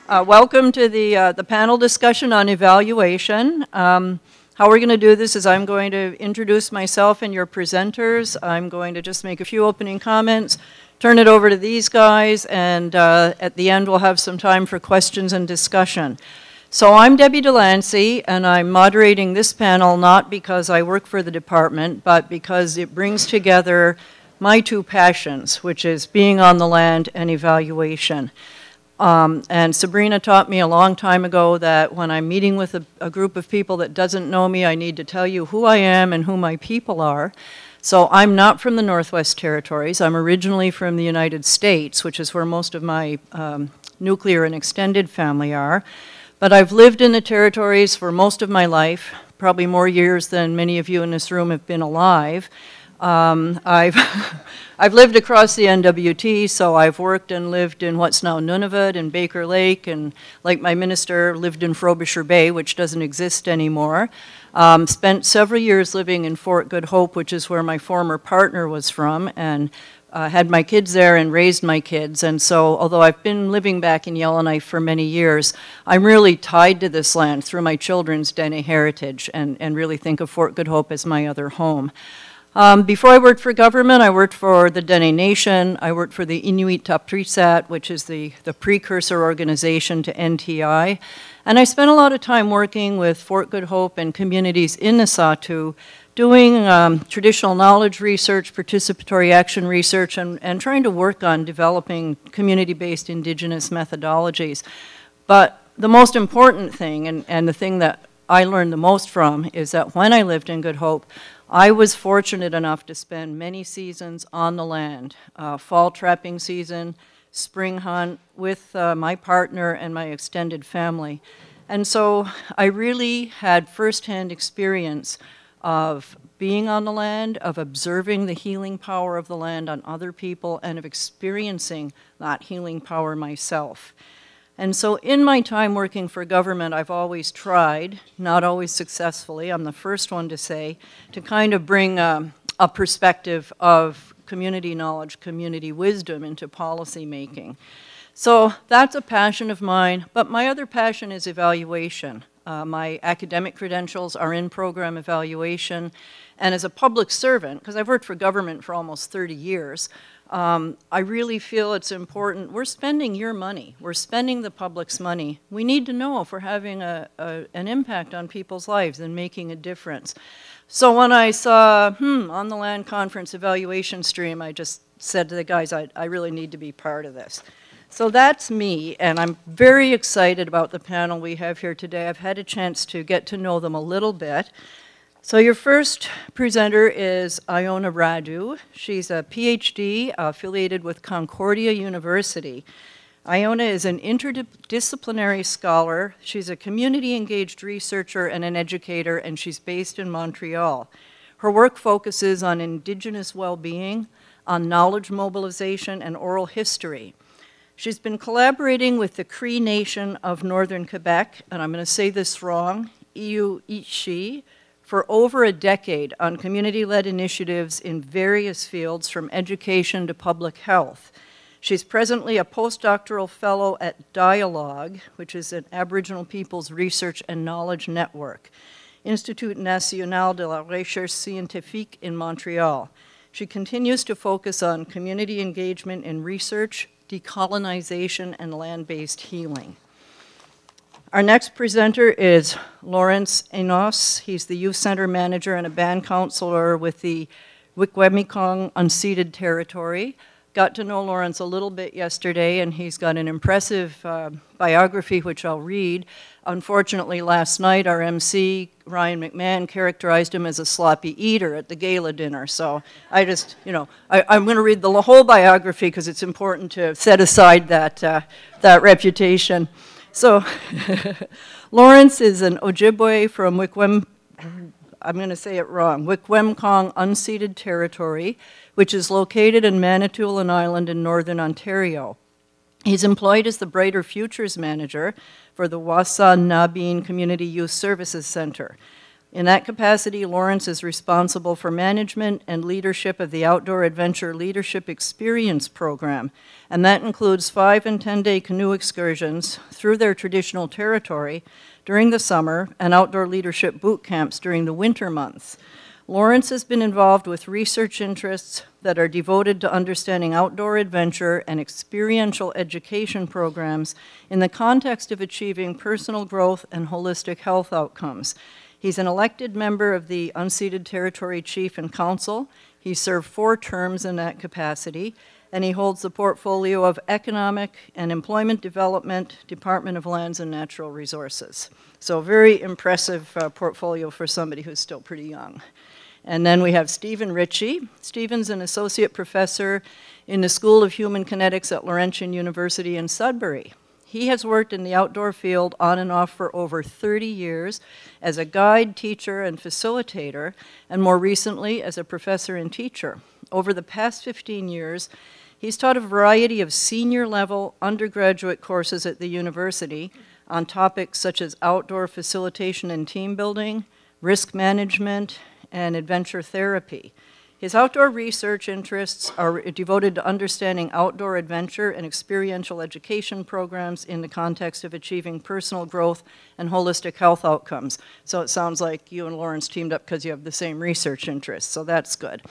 Welcome to the panel discussion on evaluation. How we're going to do this is I'm going to introduce myself and your presenters. I'm going to just make a few opening comments, turn it over to these guys, and at the end we'll have some time for questions and discussion. So I'm Debbie Delancey, and I'm moderating this panel not because I work for the department, but because it brings together my two passions, which is being on the land and evaluation. And Sabrina taught me a long time ago that when I'm meeting with a group of people that doesn't know me, I need to tell you who I am and who my people are. So I'm not from the Northwest Territories. I'm originally from the United States, which is where most of my nuclear and extended family are. But I've lived in the territories for most of my life, probably more years than many of you in this room have been alive. I've lived across the NWT, so I've worked and lived in what's now Nunavut and Baker Lake, and like my minister, lived in Frobisher Bay, which doesn't exist anymore. Spent several years living in Fort Good Hope, which is where my former partner was from, and had my kids there and raised my kids. And so, although I've been living back in Yellowknife for many years, I'm really tied to this land through my children's Dene heritage, and really think of Fort Good Hope as my other home. Before I worked for government, I worked for the Dene Nation. I worked for the Makimautiksat, which is the precursor organization to NTI. And I spent a lot of time working with Fort Good Hope and communities in the Sahtu, doing traditional knowledge research, participatory action research, and trying to work on developing community-based indigenous methodologies. But the most important thing, and the thing that I learned the most from, is that when I lived in Good Hope, I was fortunate enough to spend many seasons on the land, fall trapping season, spring hunt, with my partner and my extended family. And so I really had firsthand experience of being on the land, of observing the healing power of the land on other people, and of experiencing that healing power myself. And so in my time working for government, I've always tried, not always successfully, I'm the first one to say, to kind of bring a perspective of community knowledge, community wisdom into policy making. So that's a passion of mine, but my other passion is evaluation. My academic credentials are in program evaluation, and as a public servant, because I've worked for government for almost 30 years, I really feel it's important. We're spending your money. We're spending the public's money. We need to know if we're having an impact on people's lives and making a difference. So when I saw, on the land conference evaluation stream, I just said to the guys, I really need to be part of this. So that's me, and I'm very excited about the panel we have here today. I've had a chance to get to know them a little bit. So your first presenter is Iona Radu. She's a PhD affiliated with Concordia University. Iona is an interdisciplinary scholar. She's a community-engaged researcher and an educator, and she's based in Montreal. Her work focuses on Indigenous well-being, on knowledge mobilization, and oral history. She's been collaborating with the Cree Nation of Northern Quebec, and I'm going to say this wrong, Iuishi, for over a decade on community-led initiatives in various fields, from education to public health. She's presently a postdoctoral fellow at Dialogue, which is an Aboriginal Peoples Research and Knowledge Network, Institut National de la Recherche Scientifique in Montreal. She continues to focus on community engagement in research, decolonization, and land-based healing. Our next presenter is Lawrence Enos. He's the Youth Center Manager and a band counselor with the Wikwemikong Unceded Territory. Got to know Lawrence a little bit yesterday, and he's got an impressive biography, which I'll read. Unfortunately, last night, our MC, Ryan McMahon, characterized him as a sloppy eater at the gala dinner. So I just, I'm going to read the whole biography because it's important to set aside that reputation. So Lawrence is an Ojibwe from I'm going to say it wrong, Wikwemikong Unceded Territory, which is located in Manitoulin Island in northern Ontario. He's employed as the Brighter Futures Manager for the Wasanabine Community Youth Services Center. In that capacity, Lawrence is responsible for management and leadership of the Outdoor Adventure Leadership Experience Program, and that includes 5- and 10-day canoe excursions through their traditional territory during the summer and outdoor leadership boot camps during the winter months. Lawrence has been involved with research interests that are devoted to understanding outdoor adventure and experiential education programs in the context of achieving personal growth and holistic health outcomes. He's an elected member of the Unceded Territory Chief and Council. He served 4 terms in that capacity, and he holds the portfolio of Economic and Employment Development, Department of Lands and Natural Resources. So very impressive portfolio for somebody who's still pretty young. And then we have Stephen Ritchie. Stephen's an associate professor in the School of Human Kinetics at Laurentian University in Sudbury. He has worked in the outdoor field on and off for over 30 years as a guide, teacher, and facilitator, and more recently as a professor and teacher. Over the past 15 years, he's taught a variety of senior-level undergraduate courses at the university on topics such as outdoor facilitation and team building, risk management, and adventure therapy. His outdoor research interests are devoted to understanding outdoor adventure and experiential education programs in the context of achieving personal growth and holistic health outcomes. So it sounds like you and Lawrence teamed up because you have the same research interests, so that's good.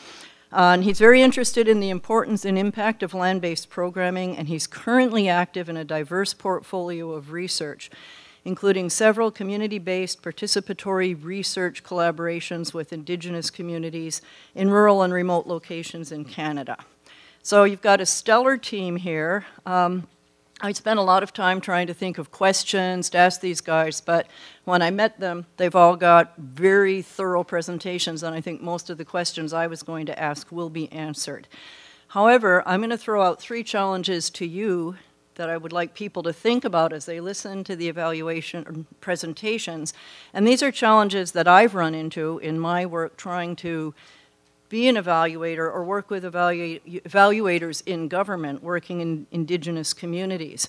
And he's very interested in the importance and impact of land-based programming, and he's currently active in a diverse portfolio of research, including several community-based participatory research collaborations with Indigenous communities in rural and remote locations in Canada. So you've got a stellar team here. I spent a lot of time trying to think of questions to ask these guys, but when I met them, they've all got very thorough presentations, and I think most of the questions I was going to ask will be answered. However, I'm going to throw out 3 challenges to you that I would like people to think about as they listen to the evaluation presentations. And these are challenges that I've run into in my work trying to be an evaluator or work with evaluators in government working in Indigenous communities.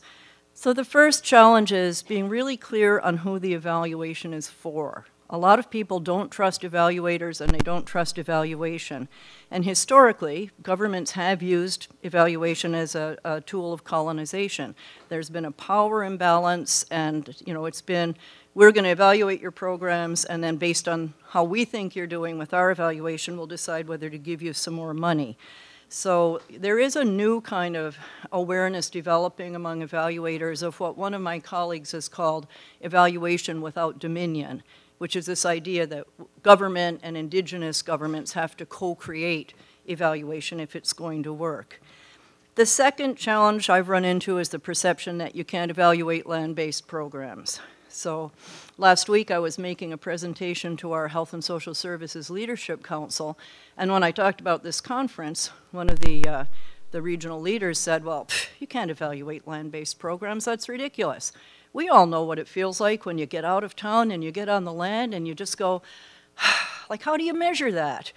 So the first challenge is being really clear on who the evaluation is for. A lot of people don't trust evaluators and they don't trust evaluation. And historically, governments have used evaluation as a tool of colonization. There's been a power imbalance, and it's been, we're going to evaluate your programs, and then based on how we think you're doing with our evaluation, we'll decide whether to give you some more money. So there is a new kind of awareness developing among evaluators of what one of my colleagues has called evaluation without dominion, which is this idea that government and Indigenous governments have to co-create evaluation if it's going to work. The second challenge I've run into is the perception that you can't evaluate land-based programs. So last week I was making a presentation to our Health and Social Services Leadership Council, and when I talked about this conference, one of the regional leaders said, well, you can't evaluate land-based programs, that's ridiculous. We all know what it feels like when you get out of town and you get on the land and you just go, like, how do you measure that?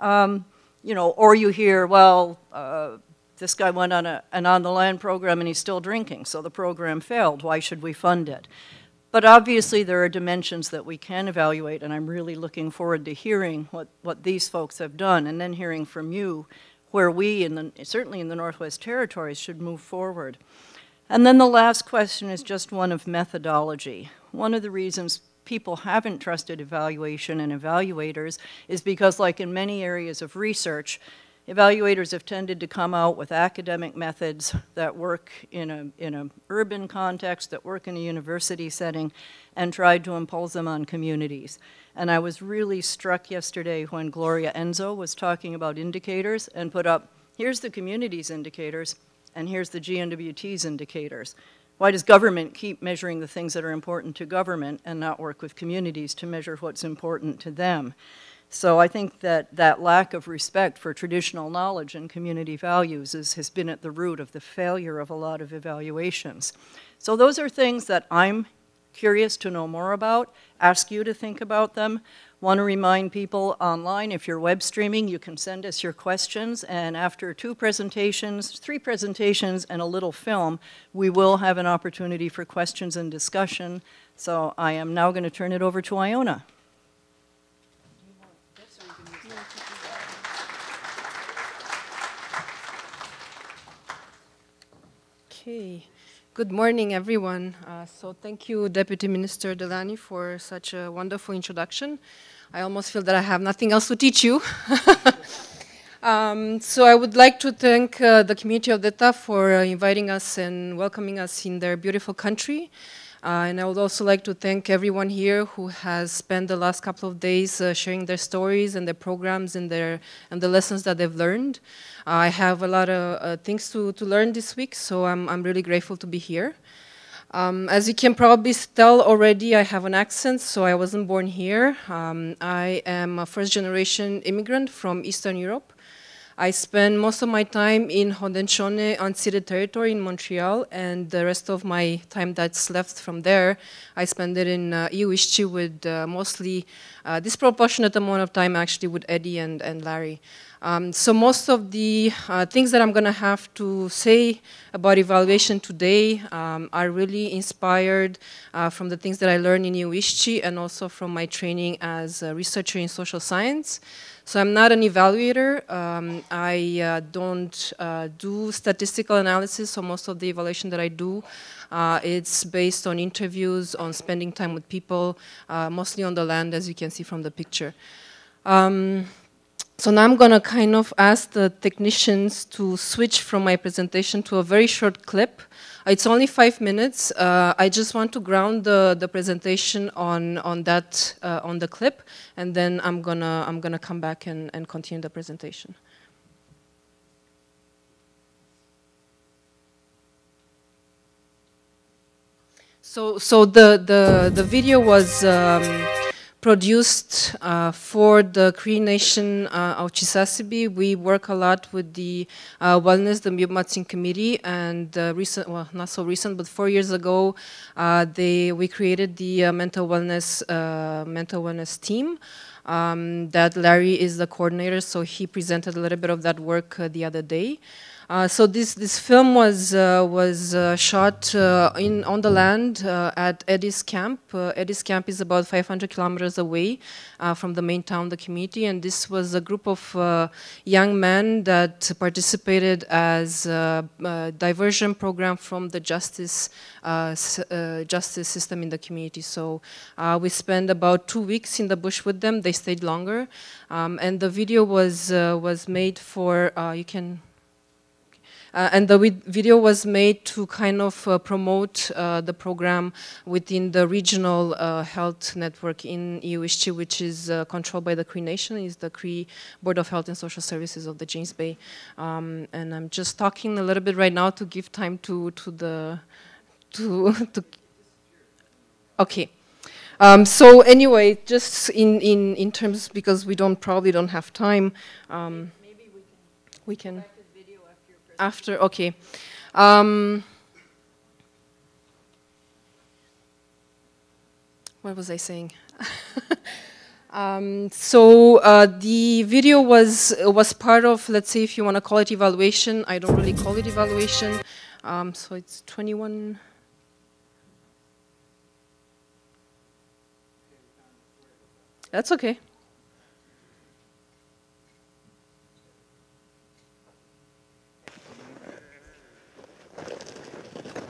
Or you hear, well, this guy went on an on-the-land program and he's still drinking, so the program failed. Why should we fund it? But obviously there are dimensions that we can evaluate, and I'm really looking forward to hearing what these folks have done and then hearing from you where we, certainly in the Northwest Territories, should move forward. And then the last question is just one of methodology. One of the reasons people haven't trusted evaluation and evaluators is because, like in many areas of research, evaluators have tended to come out with academic methods that work in an urban context, that work in a university setting, and tried to impose them on communities. And I was really struck yesterday when Gloria Enzo was talking about indicators and put up, here's the community's indicators, and here's the GNWT's indicators. Why does government keep measuring the things that are important to government and not work with communities to measure what's important to them? So I think that lack of respect for traditional knowledge and community values has been at the root of the failure of a lot of evaluations. So those are things that I'm curious to know more about, ask you to think about them. Want to remind people online, if you're web streaming, you can send us your questions, and after 3 presentations, and a little film, we will have an opportunity for questions and discussion. So I am now going to turn it over to Iona. Okay. Good morning, everyone. So thank you, Deputy Minister Delani, for such a wonderful introduction. I almost feel that I have nothing else to teach you. So I would like to thank the community of Deta for inviting us and welcoming us in their beautiful country. And I would also like to thank everyone here who has spent the last couple of days sharing their stories and their programs and the lessons that they've learned. I have a lot of things to learn this week, so I'm really grateful to be here. As you can probably tell already, I have an accent, so I wasn't born here. I am a first-generation immigrant from Eastern Europe. I spend most of my time in Haudenosaunee unceded territory in Montreal, and the rest of my time that's left from there, I spend it in Iwichchi with mostly disproportionate amount of time actually with Eddie and Larry. So most of the things that I'm going to have to say about evaluation today are really inspired from the things that I learned in Iwichchi and also from my training as a researcher in social science. So I'm not an evaluator. I don't do statistical analysis, so most of the evaluation that I do, it's based on interviews, on spending time with people, mostly on the land, as you can see from the picture. So now I'm going to kind of ask the technicians to switch from my presentation to a very short clip. It's only 5 minutes. I just want to ground the presentation on the clip, and then I'm gonna come back and continue the presentation. So the video was produced for the Cree Nation of Chisasibi. We work a lot with the wellness, the Makimautiksat committee, and recent, well, not so recent, but 4 years ago, we created the mental wellness team. That Larry is the coordinator, so he presented a little bit of that work the other day. So this film was shot on the land at Eddie's camp. Eddie's camp is about 500 kilometers away from the main town, the community, and this was a group of young men that participated as a diversion program from the justice system in the community. So we spent about 2 weeks in the bush with them. They stayed longer, and the video was made for and the video was made to kind of promote the program within the regional health network in Iwichchi, which is controlled by the Cree Nation, is the Cree Board of Health and Social Services of the James Bay. And I'm just talking a little bit right now to give time to okay. So anyway, just in terms, because we probably don't have time. Maybe we can. After, okay. What was I saying? So the video was part of, let's say, if you want to call it evaluation. I don't really call it evaluation. So it's 21. That's okay.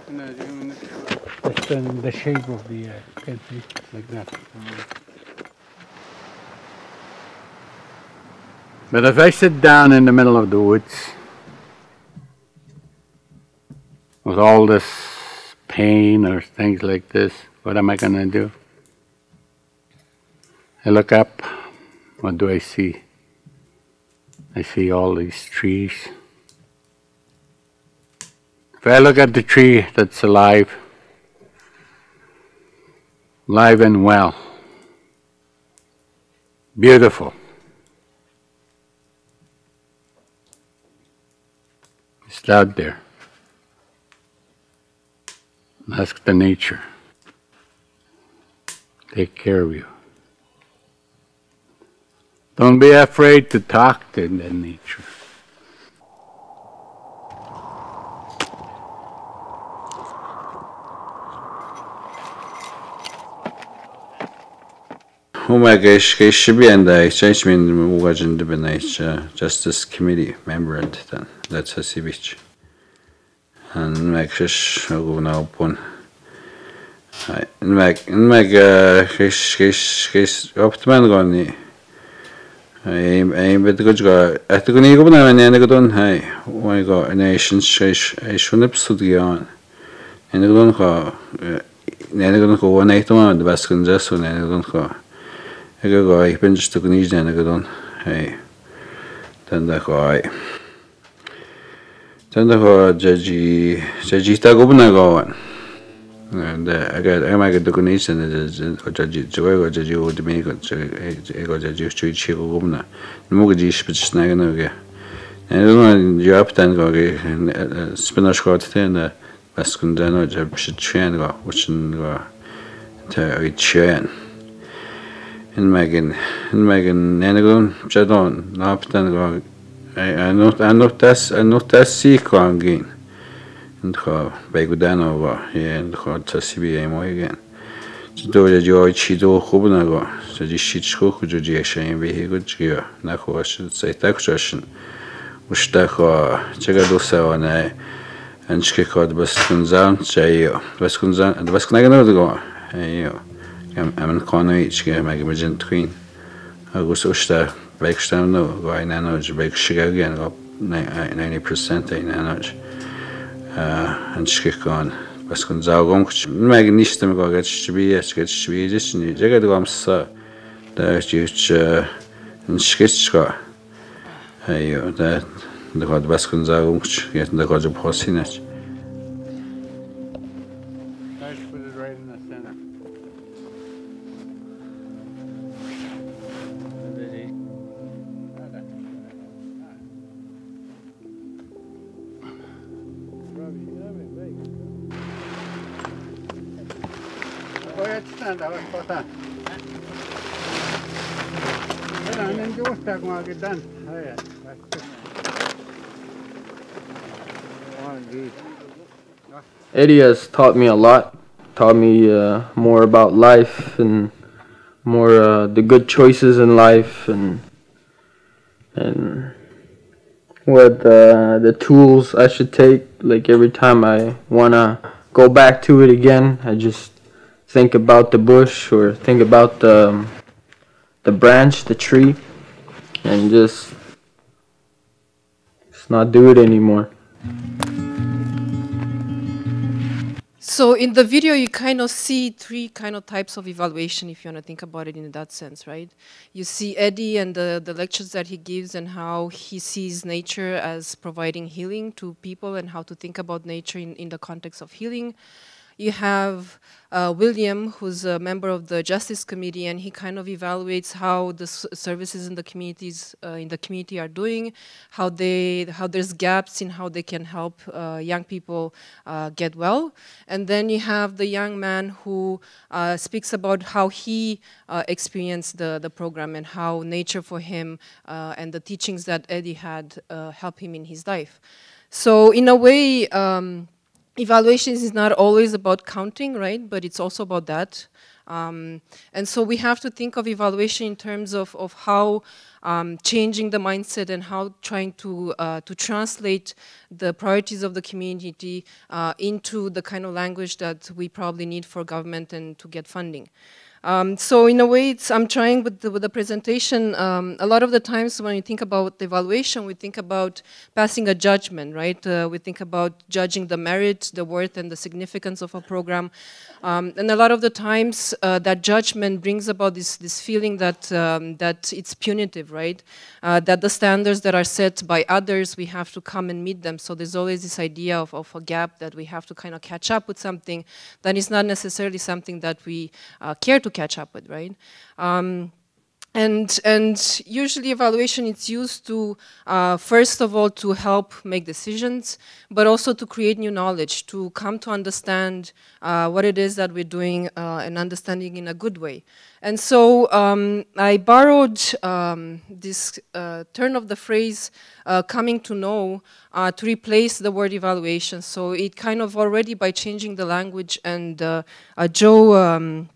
That's the shape of the country, like that. But if I sit down in the middle of the woods with all this pain or things like this, what am I going to do? I look up, what do I see? I see all these trees. If I look at the tree that's alive and well, beautiful, it's out there. Ask the nature. Take care of you. Don't be afraid to talk to the nature. Umagesh and change me Mugajan Justice Committee member at Chisasibi. meg is guna upon meg kis optman goni ein bet gojga atguni gubna ne godon hai why go nations shunip studian en godon kha ne godon ko one night on the baskin just ne godon kha ego ich bin just guni ne godon hey dann da ko jaji ta gubna go and I got the connection jaji would make jaji chico gubna mugi spitznaga no ge and you up then go spinach got then baskun dano jab chen go which go to chen in Megan nenagon jadon up then go I not that's sequangin and ho begudano and ho Chisasibi mo again do the joy chido khubnago so ji shichko khuji yashayin be gudjiga na ho should say takshin ushta ho chega na anchke kod baskunzan chayo baskunzan basknaga go ayo am khano ichge magimajin twin agus ushta Backstam no go I nanoj bake shiga again go 90% I nanoj and shikon baskun zagom mag nishtem go get shbi just ni jaga go sa da juch and shkichka ayo da the god baskun zagom get the god posinach Eddie has taught me a lot, taught me more about life and more the good choices in life and what the tools I should take. Like every time I wanna go back to it again, I just think about the bush or think about the branch, the tree, and just not do it anymore. So in the video, you kind of see three kind of types of evaluation, if you want to think about it in that sense, right? You see Eddie and the lectures that he gives and how he sees nature as providing healing to people and how to think about nature in the context of healing. You have William, who's a member of the Justice Committee, and he kind of evaluates how the services in the communities in the community are doing, how there's gaps in how they can help young people get well. And then you have the young man who speaks about how he experienced the program and how nature for him and the teachings that Eddie had helped him in his life. So in a way, evaluations is not always about counting, right? But it's also about that. And so we have to think of evaluation in terms of how changing the mindset and how trying to translate the priorities of the community into the kind of language that we probably need for government and to get funding. So in a way, I'm trying with the presentation, a lot of the times when you think about evaluation, we think about passing a judgment, right? We think about judging the merit, the worth, and the significance of a program. And a lot of the times, that judgment brings about this feeling that, that it's punitive, right? That the standards that are set by others, we have to come and meet them. So there's always this idea of a gap that we have to kind of catch up with something that is not necessarily something that we care to catch up with, right? And usually evaluation is used to, first of all, to help make decisions, but also to create new knowledge, to come to understand what it is that we're doing and understanding in a good way. And so I borrowed this turn of the phrase, coming to know, to replace the word evaluation. So it kind of already by changing the language, and Joe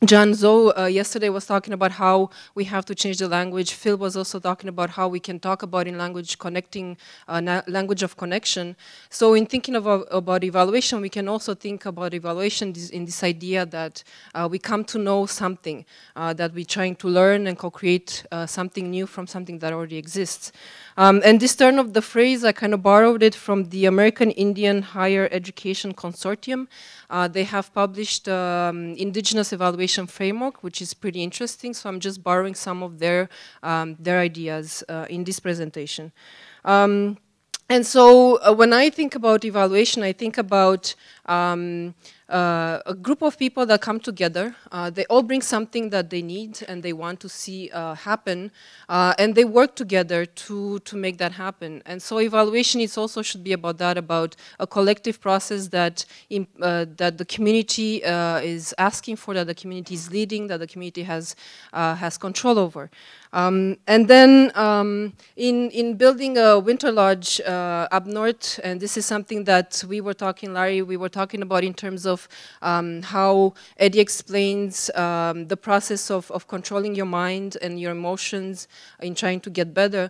John Zoe yesterday was talking about how we have to change the language. Phil was also talking about how we can talk about in language connecting, language of connection. So in thinking about evaluation, we can also think about evaluation in this idea that we come to know something, that we're trying to learn and co-create something new from something that already exists. And this turn of the phrase, I kind of borrowed it from the American Indian Higher Education Consortium. They have published indigenous evaluation framework, which is pretty interesting. So I'm just borrowing some of their ideas in this presentation. And so when I think about evaluation, I think about a group of people that come together. They all bring something that they need and they want to see happen, and they work together to make that happen. And so evaluation is also should be about that, about a collective process that that the community is asking for, that the community is leading, that the community has control over. And then in building a winter lodge up north, and this is something that we were talking, Larry, we were talking about in terms of how Eddie explains the process of controlling your mind and your emotions in trying to get better.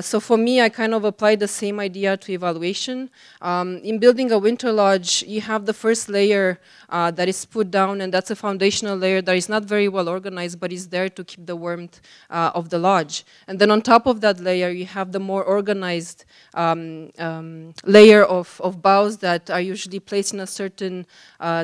So for me, I kind of applied the same idea to evaluation. In building a winter lodge, you have the first layer that is put down, and that's a foundational layer that is not very well organized, but is there to keep the warmth of the lodge. And then on top of that layer, you have the more organized layer of boughs that are usually placed in a certain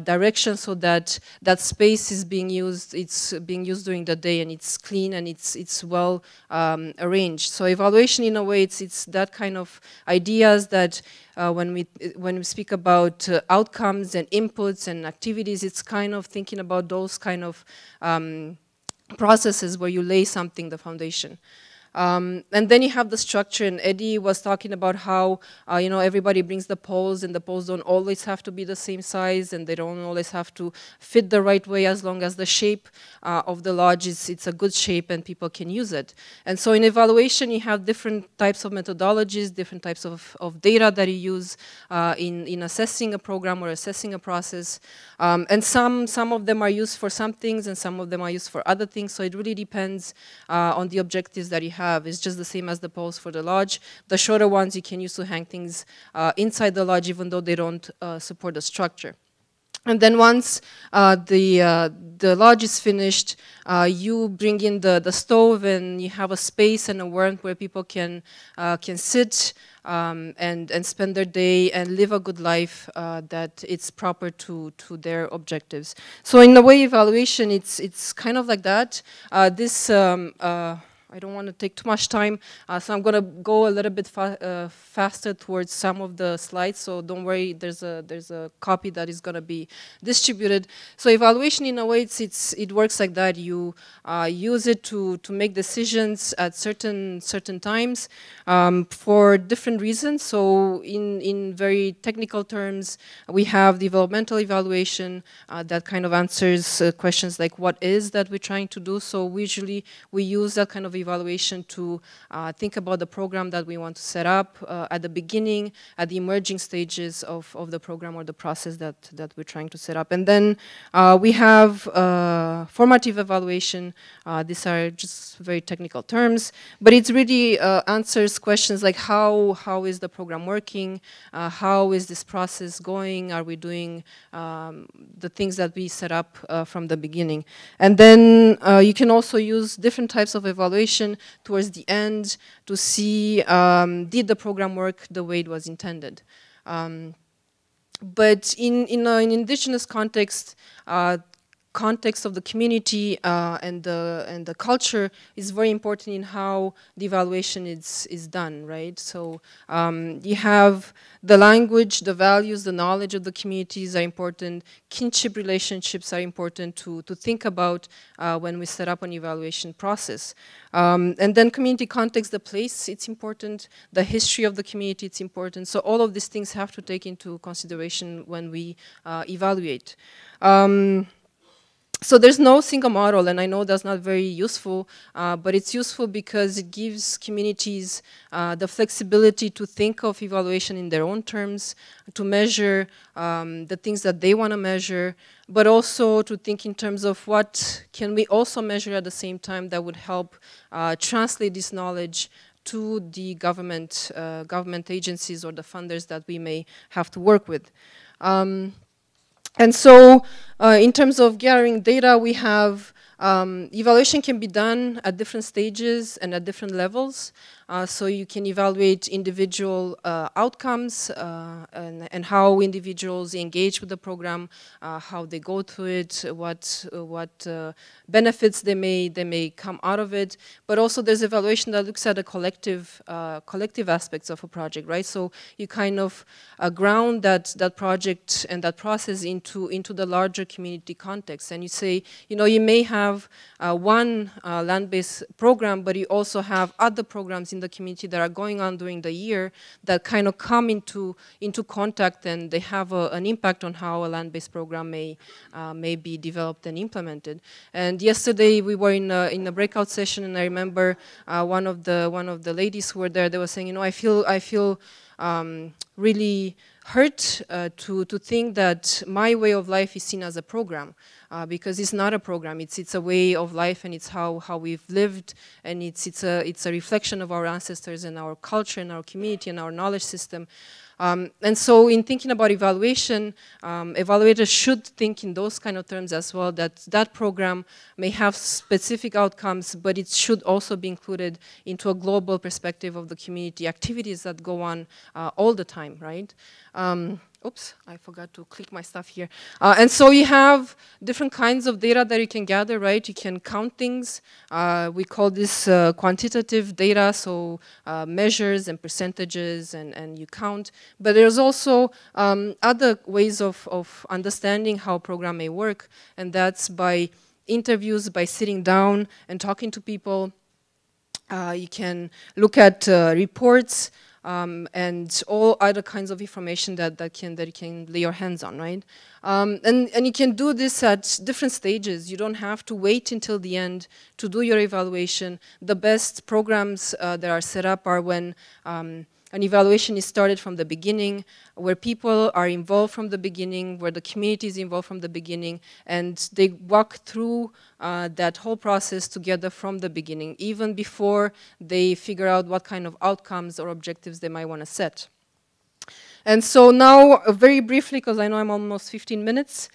direction, so that that space is being used. It's being used during the day, and it's clean and it's well arranged. So evaluation, in a way, it's that kind of ideas that when we speak about outcomes and inputs and activities, it's kind of thinking about those kind of processes where you lay something, the foundation. And then you have the structure, and Eddie was talking about how, you know, everybody brings the poles, and the poles don't always have to be the same size, and they don't always have to fit the right way, as long as the shape of the lodge it's a good shape and people can use it. And so in evaluation, you have different types of methodologies, different types of data that you use in assessing a program or assessing a process. And some of them are used for some things, and some of them are used for other things, so it really depends on the objectives that you have. It's just the same as the poles for the lodge. The shorter ones you can use to hang things inside the lodge, even though they don't support the structure. And then once the lodge is finished, you bring in the stove, and you have a space and a warmth where people can sit and spend their day and live a good life that it's proper to their objectives. So in a way, evaluation, it's kind of like that. I don't want to take too much time, so I'm going to go a little bit faster towards some of the slides, so don't worry, there's a copy that is going to be distributed. So evaluation, in a way, it works like that. You use it to make decisions at certain times for different reasons. So in very technical terms, we have developmental evaluation that kind of answers questions like what is that we're trying to do. So usually we use that kind of evaluation to think about the program that we want to set up at the beginning, at the emerging stages of the program or the process that we're trying to set up. And then we have formative evaluation. These are just very technical terms, but it really answers questions like how is the program working, how is this process going, are we doing the things that we set up from the beginning. And then you can also use different types of evaluation towards the end to see did the program work the way it was intended. But in an indigenous context of the community and the culture is very important in how the evaluation is done, right? So you have the language, the values, the knowledge of the communities are important. Kinship relationships are important to think about when we set up an evaluation process. And then community context, the place, it's important. The history of the community, it's important. So all of these things have to take into consideration when we evaluate. So there's no single model, and I know that's not very useful, but it's useful because it gives communities the flexibility to think of evaluation in their own terms, to measure the things that they want to measure, but also to think in terms of what can we also measure at the same time that would help translate this knowledge to the government agencies or the funders that we may have to work with. And so in terms of gathering data, we have evaluation can be done at different stages and at different levels. So you can evaluate individual outcomes and how individuals engage with the program, how they go through it, what benefits they may come out of it. But also there's evaluation that looks at the collective aspects of a project, right? So you kind of ground that project and that process into the larger community context, and you say, you know, you may have one land-based program, but you also have other programs in the community that are going on during the year that kind of come into contact, and they have an impact on how a land-based program may be developed and implemented. And yesterday we were in a breakout session, and I remember one of the ladies who were there, they were saying, you know, I feel really hurt to think that my way of life is seen as a program, because it's not a program. It's a way of life, and it's how we've lived, and it's a reflection of our ancestors and our culture and our community and our knowledge system. And so in thinking about evaluation, evaluators should think in those kind of terms as well, that program may have specific outcomes, but it should also be included into a global perspective of the community activities that go on all the time, right? Oops, I forgot to click my stuff here. And so you have different kinds of data that you can gather, right? You can count things. We call this quantitative data, so measures and percentages, and you count. But there's also other ways of understanding how a program may work, and that's by interviews, by sitting down and talking to people. You can look at reports, and all other kinds of information that you can lay your hands on, right? And you can do this at different stages. You don't have to wait until the end to do your evaluation. The best programs that are set up are when an evaluation is started from the beginning, where people are involved from the beginning, where the community is involved from the beginning, and they walk through that whole process together from the beginning, even before they figure out what kind of outcomes or objectives they might want to set. And so now, very briefly, because I know I'm almost 15 minutes,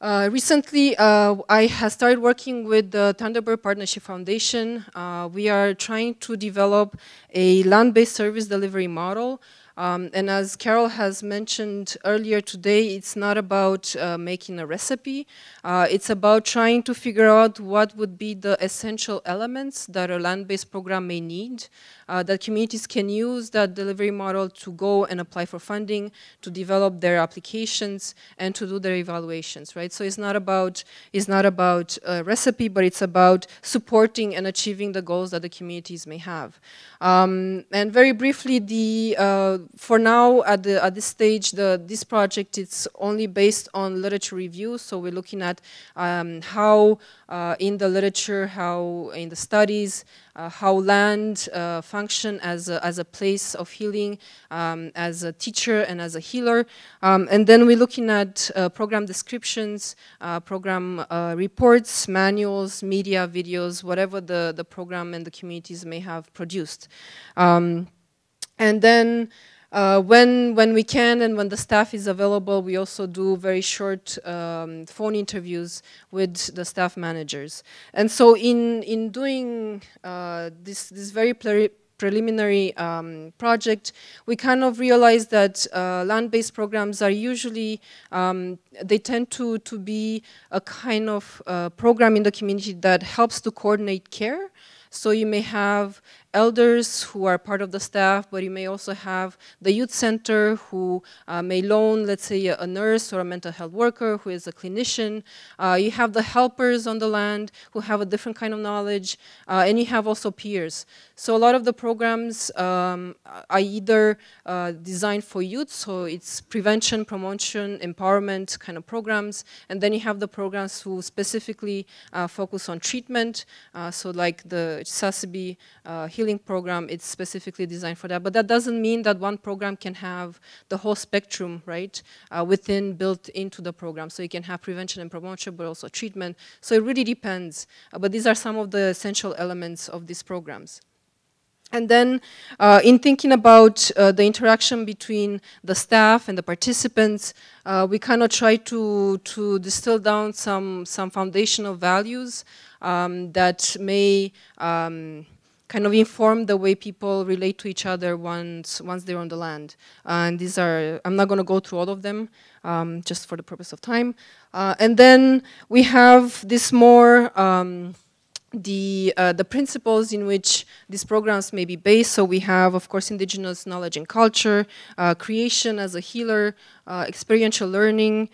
recently, I have started working with the Thunderbird Partnership Foundation. We are trying to develop a land-based service delivery model. And as Carol has mentioned earlier today, it's not about making a recipe. It's about trying to figure out what would be the essential elements that a land-based program may need, that communities can use that delivery model to go and apply for funding, to develop their applications, and to do their evaluations, right? So it's not about a recipe, but it's about supporting and achieving the goals that the communities may have. And very briefly, for now, at this stage, this project, it's only based on literature review. So we're looking at how in the literature, how in the studies, how land function as a place of healing, as a teacher and as a healer. And then we're looking at program descriptions, program reports, manuals, media, videos, whatever the program and the communities may have produced. And then when we can and when the staff is available, we also do very short phone interviews with the staff managers. And so in doing this very preliminary project, we kind of realized that land-based programs are usually, they tend to be a kind of program in the community that helps to coordinate care. So you may have elders who are part of the staff, but you may also have the youth center who may loan, let's say, a nurse or a mental health worker who is a clinician. You have the helpers on the land who have a different kind of knowledge, and you have also peers. So a lot of the programs are either designed for youth, so it's prevention, promotion, empowerment kind of programs, and then you have the programs who specifically focus on treatment, so like the Chisasibi healing program, it's specifically designed for that. But that doesn't mean that one program can have the whole spectrum, right, built into the program. So you can have prevention and promotion, but also treatment. So it really depends. But these are some of the essential elements of these programs. And then in thinking about the interaction between the staff and the participants, we kind of try to distill down some foundational values that may kind of inform the way people relate to each other once they're on the land. And these are, I'm not going to go through all of them, just for the purpose of time. And then we have this more the principles in which these programs may be based. So we have, of course, indigenous knowledge and culture, creation as a healer, experiential learning,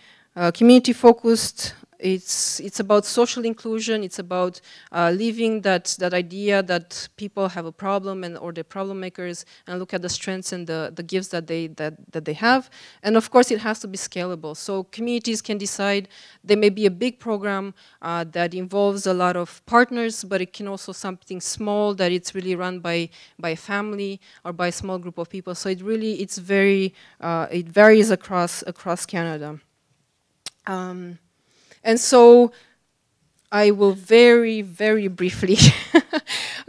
community-focused. It's about social inclusion. It's about leaving that idea that people have a problem or they're problem makers, and look at the strengths and the gifts that they have. And of course, it has to be scalable. So communities can decide there may be a big program that involves a lot of partners, but it can also something small that it's really run by a family or by a small group of people. So it varies across Canada. And so I will very, very briefly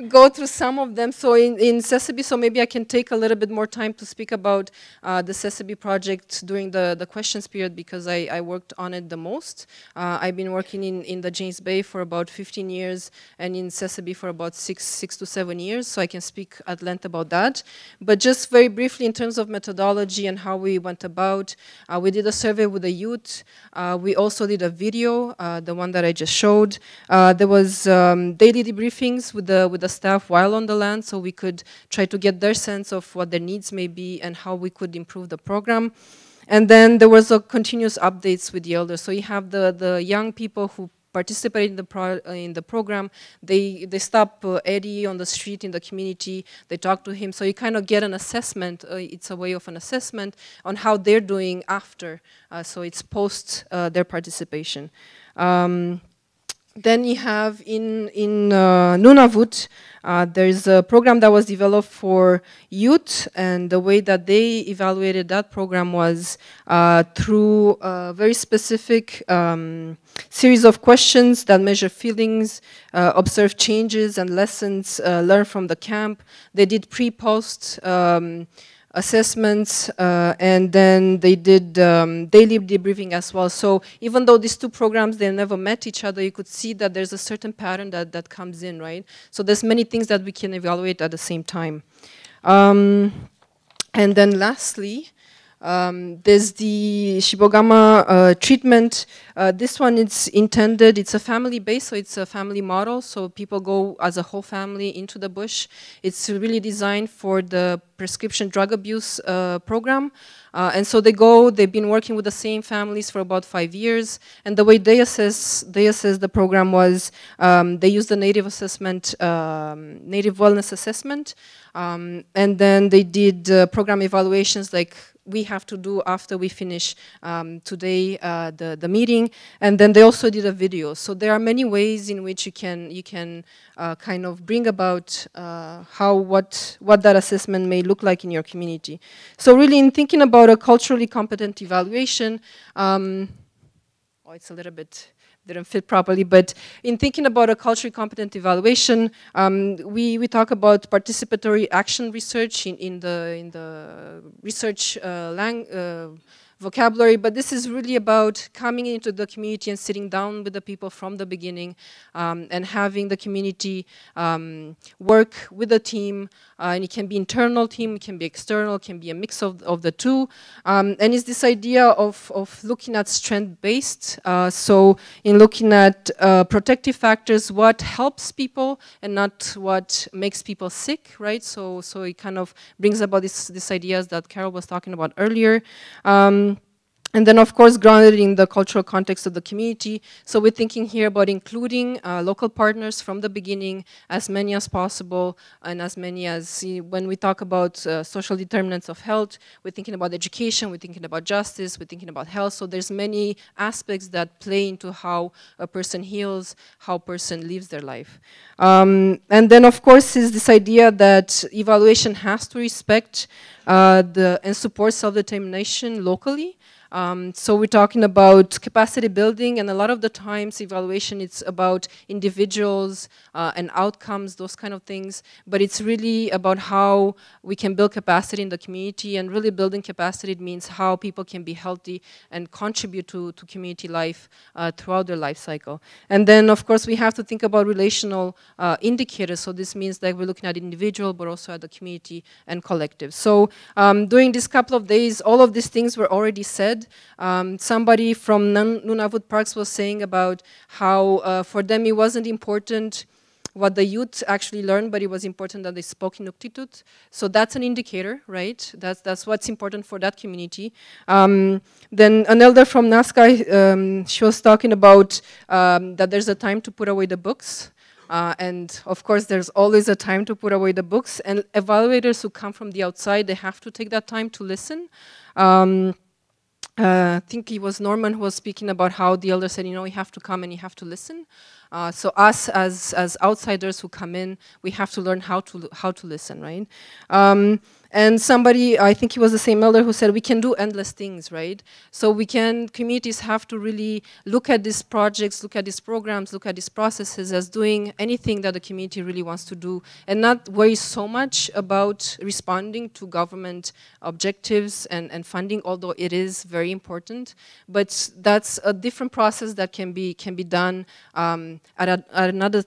go through some of them. So in Chisasibi, so maybe I can take a little bit more time to speak about the Chisasibi project during the questions period, because I worked on it the most. I've been working in the James Bay for about 15 years and in Chisasibi for about six to 7 years, so I can speak at length about that. But just very briefly in terms of methodology and how we went about, we did a survey with the youth. We also did a video, the one that I just showed. There was daily debriefings with the staff while on the land, so we could try to get their sense of what their needs may be and how we could improve the program. And then there was a continuous updates with the elders. So you have the young people who participate in the program. They stop Eddie on the street in the community. They talk to him. So you kind of get an assessment. It's a way of an assessment on how they're doing after. So it's post their participation. Then you have in Nunavut, there's a program that was developed for youth, and the way that they evaluated that program was through a very specific series of questions that measure feelings, observe changes and lessons learned from the camp. They did pre-post assessments, and then they did daily debriefing as well. So even though these two programs, they never met each other, you could see that there's a certain pattern that comes in, right? So there's many things that we can evaluate at the same time. And then lastly, there's the Shibogama treatment. This one is intended, it's a family base, so it's a family model, so people go as a whole family into the bush. It's really designed for the prescription drug abuse program. And so they've been working with the same families for about 5 years, and the way they assess the program was they used the native assessment, native wellness assessment, and then they did program evaluations like we have to do after we finish today the meeting, and then they also did a video. So there are many ways in which you can kind of bring about what that assessment may look like in your community. So really, in thinking about a culturally competent evaluation, it's a little bit didn't fit properly, but in thinking about a culturally competent evaluation, we talk about participatory action research in the research vocabulary, but this is really about coming into the community and sitting down with the people from the beginning, and having the community work with the team, and it can be internal team, it can be external, it can be a mix of the two, and it's this idea of looking at strength-based, so in looking at protective factors, what helps people and not what makes people sick, right? So it kind of brings about these ideas that Carol was talking about earlier. And then, of course, grounded in the cultural context of the community. So we're thinking here about including local partners from the beginning, as many as possible, and as many as, when we talk about social determinants of health, we're thinking about education, we're thinking about justice, we're thinking about health. So there's many aspects that play into how a person heals, how a person lives their life. And then, of course, is this idea that evaluation has to respect and support self-determination locally. So we're talking about capacity building, and a lot of the times evaluation it's about individuals and outcomes, those kind of things, but it's really about how we can build capacity in the community, and really building capacity means how people can be healthy and contribute to community life throughout their life cycle. And then of course we have to think about relational indicators, so this means that we're looking at individual but also at the community and collective. So during this couple of days, all of these things were already said. Somebody from Nunavut Parks was saying about how for them it wasn't important what the youth actually learned, but it was important that they spoke Inuktitut. So that's an indicator, right? That's what's important for that community. Then an elder from Nazca, she was talking about that there's a time to put away the books. And of course, there's always a time to put away the books. And evaluators who come from the outside, they have to take that time to listen. I think it was Norman who was speaking about how the elder said, you know, you have to come and you have to listen. So us as outsiders who come in, we have to learn how to listen, right? And somebody, I think it was the same elder who said we can do endless things, right? So communities have to really look at these projects, look at these programs, look at these processes as doing anything that the community really wants to do, and not worry so much about responding to government objectives and funding, although it is very important. But that's a different process that can be done at another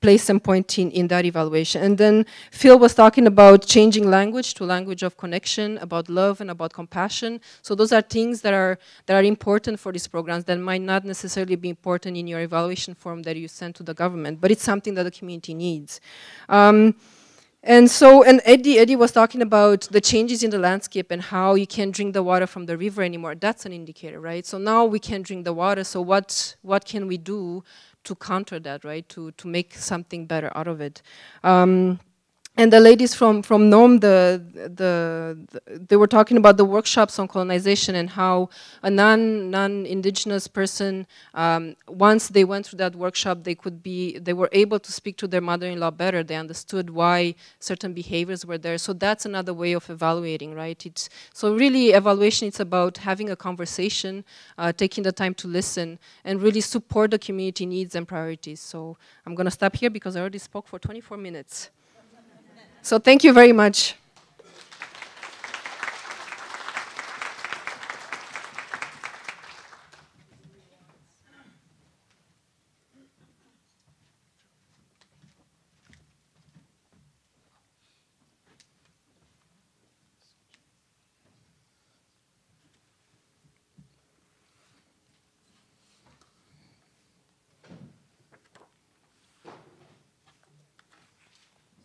place and point in that evaluation. And then Phil was talking about changing language to language of connection, about love and about compassion. So those are things that are important for these programs that might not necessarily be important in your evaluation form that you send to the government, but it's something that the community needs. And Eddie was talking about the changes in the landscape and how you can't drink the water from the river anymore. That's an indicator, right? So now we can't drink the water, so what can we do to counter that, right? To make something better out of it. And the ladies from NOM, they were talking about the workshops on colonization and how a non-indigenous person, once they went through that workshop, they were able to speak to their mother-in-law better. They understood why certain behaviors were there. So that's another way of evaluating, right? So really, evaluation, it's about having a conversation, taking the time to listen, and really support the community needs and priorities. So I'm gonna stop here because I already spoke for 24 minutes. So thank you very much.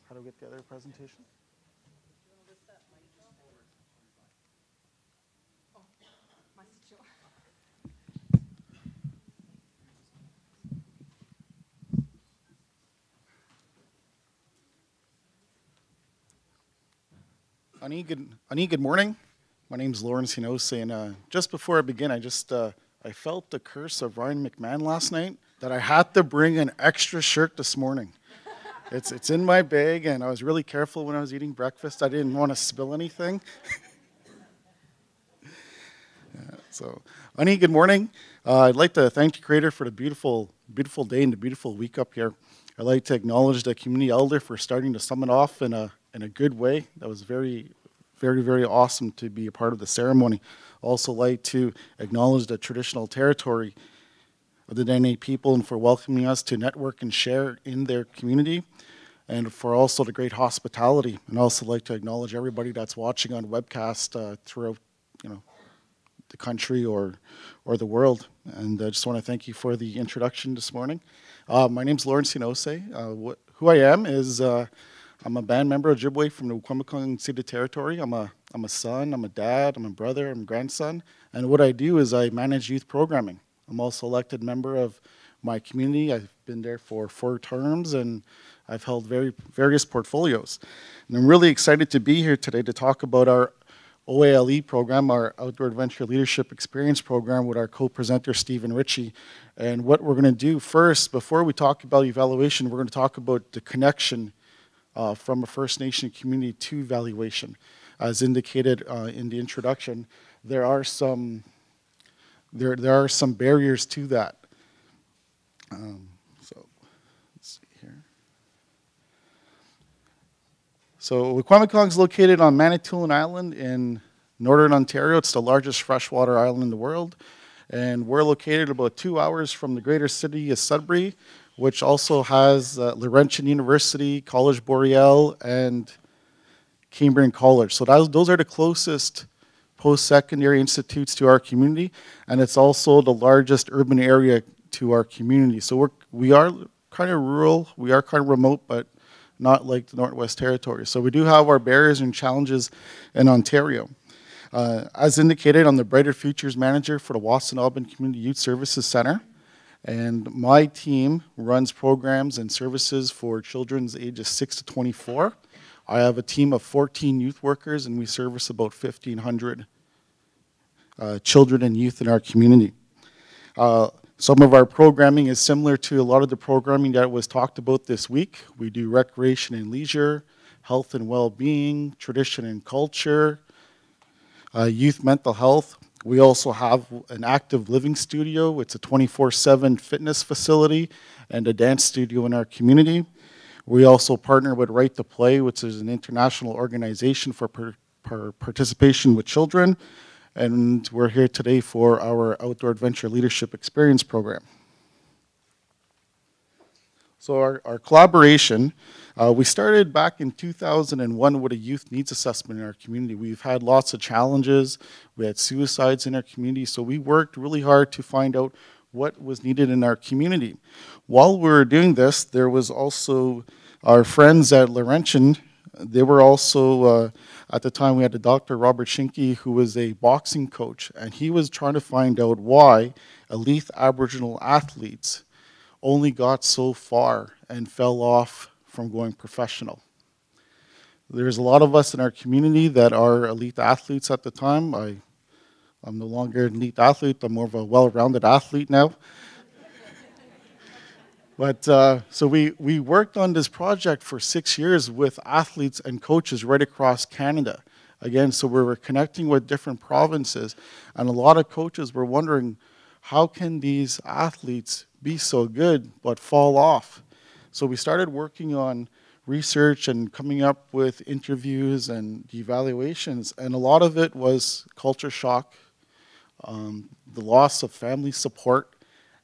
How do we get the other presentation? Ani, good morning. My name's Laurentian University, and just before I begin, I felt the curse of Ryan McMahon last night that I had to bring an extra shirt this morning. It's in my bag, and I was really careful when I was eating breakfast. I didn't want to spill anything. So, Ani, good morning. I'd like to thank the Creator for the beautiful day and the beautiful week up here. I'd like to acknowledge the community elder for starting the summit off in a good way. That was very, very, very awesome to be a part of the ceremony. Also like to acknowledge the traditional territory of the Dene people and for welcoming us to network and share in their community, and for also the great hospitality. And also like to acknowledge everybody that's watching on webcast throughout, the country or the world. And I just want to thank you for the introduction this morning. My name's Laurentian University. Who I am is I'm a band member of Ojibwe from the Makimautiksat territory. I'm a son, I'm a dad, I'm a brother, I'm a grandson. And what I do is I manage youth programming. I'm also elected member of my community. I've been there for 4 terms, and I've held various portfolios. And I'm really excited to be here today to talk about our OALE program, our Outdoor Adventure Leadership Experience program, with our co-presenter, Stephen Ritchie. And what we're going to do first, before we talk about evaluation, we're going to talk about the connection from a First Nation community to valuation. As indicated in the introduction, there are some barriers to that. So let's see here. So Wikwemikong is located on Manitoulin Island in northern Ontario. It's the largest freshwater island in the world. And we're located about 2 hours from the greater city of Sudbury, which also has Laurentian University, College Boreal, and Cambrian College. So those are the closest post-secondary institutes to our community, and it's also the largest urban area to our community. So we are kind of rural, we are kind of remote, but not like the Northwest Territory. So we do have our barriers and challenges in Ontario. As indicated, I'm the Brighter Futures Manager for the Wassanaben Community Youth Services Center, and my team runs programs and services for children's ages 6 to 24. I have a team of 14 youth workers, and we service about 1,500 children and youth in our community. Some of our programming is similar to a lot of the programming that was talked about this week. We do recreation and leisure, health and well-being, tradition and culture, youth mental health. We also have an active living studio. It's a 24/7 fitness facility and a dance studio in our community. We also partner with Right to Play, which is an international organization for participation with children. And we're here today for our Outdoor Adventure Leadership Experience program. So our collaboration, we started back in 2001 with a youth needs assessment in our community. We've had lots of challenges. We had suicides in our community, so we worked really hard to find out what was needed in our community. While we were doing this, there was also our friends at Laurentian. They were also, at the time we had the Dr. Robert Shinke, who was a boxing coach, and he was trying to find out why elite Aboriginal athletes only got so far and fell off from going professional. There's a lot of us in our community that are elite athletes at the time. I'm no longer an elite athlete, I'm more of a well-rounded athlete now. But so we worked on this project for 6 years with athletes and coaches right across Canada. Again, so we were connecting with different provinces, and a lot of coaches were wondering, how can these athletes be so good but fall off? So we started working on research and coming up with interviews and evaluations, and a lot of it was culture shock, the loss of family support,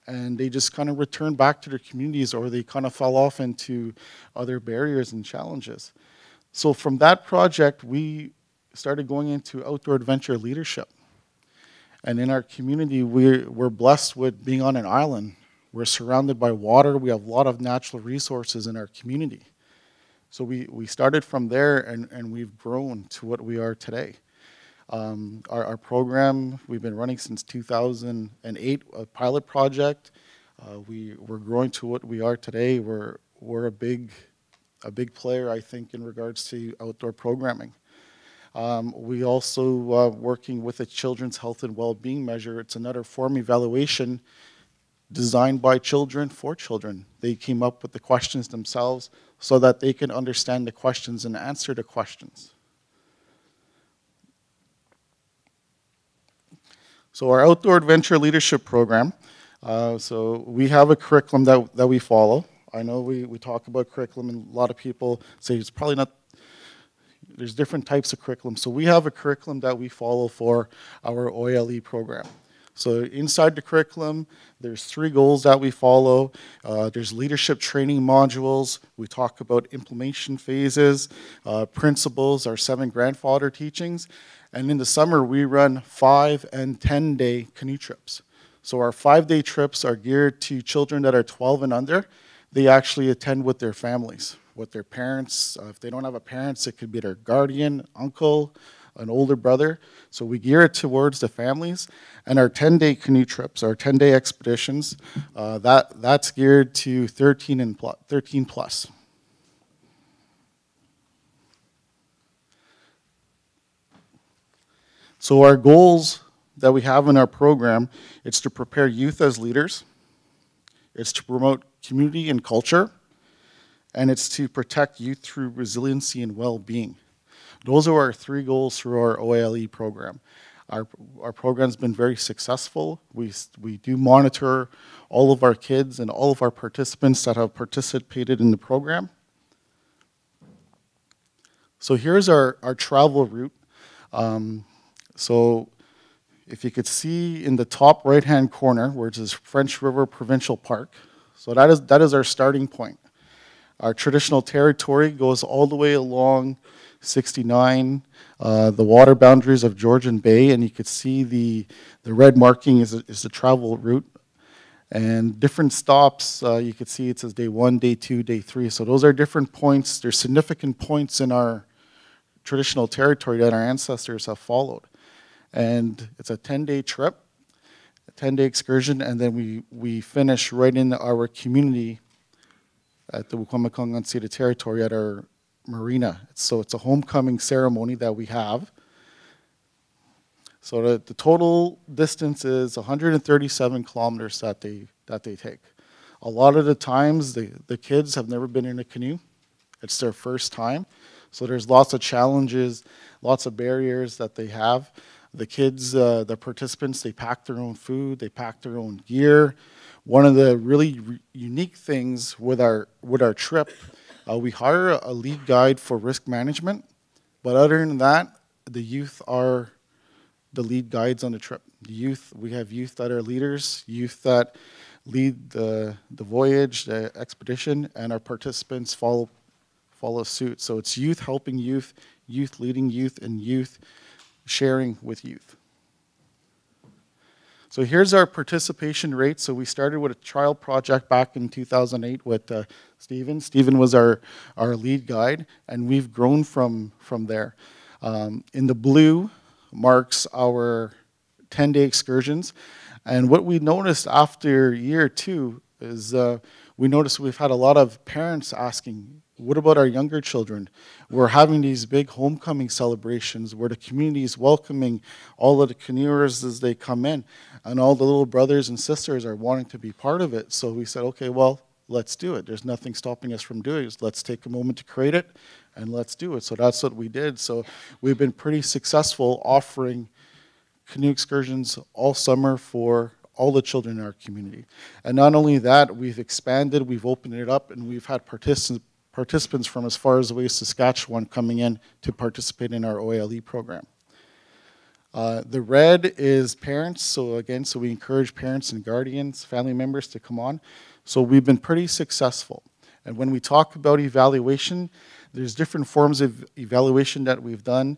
and they just kind of returned back to their communities, or they kind of fell off into other barriers and challenges. So from that project, we started going into outdoor adventure leadership. And in our community, we're blessed with being on an island. We're surrounded by water. We have a lot of natural resources in our community. So we started from there, and we've grown to what we are today. Our program, we've been running since 2008, a pilot project. We're growing to what we are today. We're a big player, I think, in regards to outdoor programming. We also working with a children's health and well-being measure. It's another form evaluation designed by children for children. They came up with the questions themselves so that they can understand the questions and answer the questions. So our Outdoor Adventure Leadership Program, so we have a curriculum that we follow. I know we talk about curriculum, and a lot of people say it's probably not there's different types of curriculum. So we have a curriculum that we follow for our OALE program. So inside the curriculum, there's 3 goals that we follow. There's leadership training modules. We talk about implementation phases, principles, our 7 grandfather teachings. And in the summer, we run 5 and 10-day canoe trips. So our 5-day trips are geared to children that are 12 and under. They actually attend with their families, with their parents. If they don't have a parent, it could be their guardian, uncle, an older brother. So we gear it towards the families. And our 10-day canoe trips, our 10-day expeditions, that's geared to 13 plus. So our goals that we have in our program, it's to prepare youth as leaders, it's to promote community and culture, and it's to protect youth through resiliency and well-being. Those are our 3 goals through our OALE program. Our program's been very successful. We do monitor all of our kids and all of our participants that have participated in the program. So here's our travel route. So if you could see in the top right-hand corner, where it says French River Provincial Park, so that is our starting point. Our traditional territory goes all the way along 69, the water boundaries of Georgian Bay, and you could see the red marking is the travel route. And different stops, you could see it says day 1, day 2, day 3. So those are different points. There's significant points in our traditional territory that our ancestors have followed. And it's a 10-day trip, a 10-day excursion, and then we finish right in our community at the Wikwemekong Unceded Territory at our marina. So it's a homecoming ceremony that we have. So the total distance is 137 kilometers that they take. A lot of the times, the kids have never been in a canoe. It's their first time. So there's lots of challenges, lots of barriers that they have. The kids, the participants, they pack their own food, they pack their own gear. One of the really unique things with our trip, we hire a lead guide for risk management, but other than that, the youth are the lead guides on the trip. The youth, we have youth that are leaders, youth that lead the voyage, the expedition, and our participants follow suit. So it's youth helping youth, youth leading youth, and youth sharing with youth. So here's our participation rate. So we started with a trial project back in 2008 with Stephen. Stephen was our lead guide, and we've grown from there. In the blue marks our 10-day excursions. And what we noticed after year 2 is we noticed we've had a lot of parents asking, what about our younger children? We're having these big homecoming celebrations where the community is welcoming all of the canoers as they come in, and all the little brothers and sisters are wanting to be part of it. So we said, okay, well, let's do it. There's nothing stopping us from doing it. Let's take a moment to create it, and let's do it. So that's what we did. So we've been pretty successful offering canoe excursions all summer for all the children in our community. And not only that, we've expanded, we've opened it up, and we've had participants from as far as away as Saskatchewan coming in to participate in our OALE program. The red is parents, so again, so we encourage parents and guardians, family members to come on. So we've been pretty successful. And when we talk about evaluation, there's different forms of evaluation that we've done.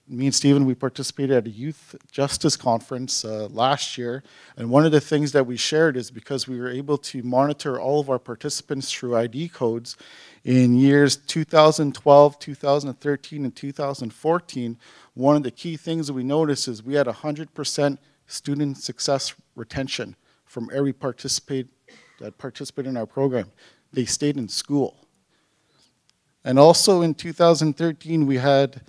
Me and Stephen, we participated at a youth justice conference last year, and one of the things that we shared is because we were able to monitor all of our participants through ID codes in years 2012, 2013, and 2014, one of the key things that we noticed is we had 100% student success retention from every participant that participated in our program. They stayed in school. And also in 2013, we had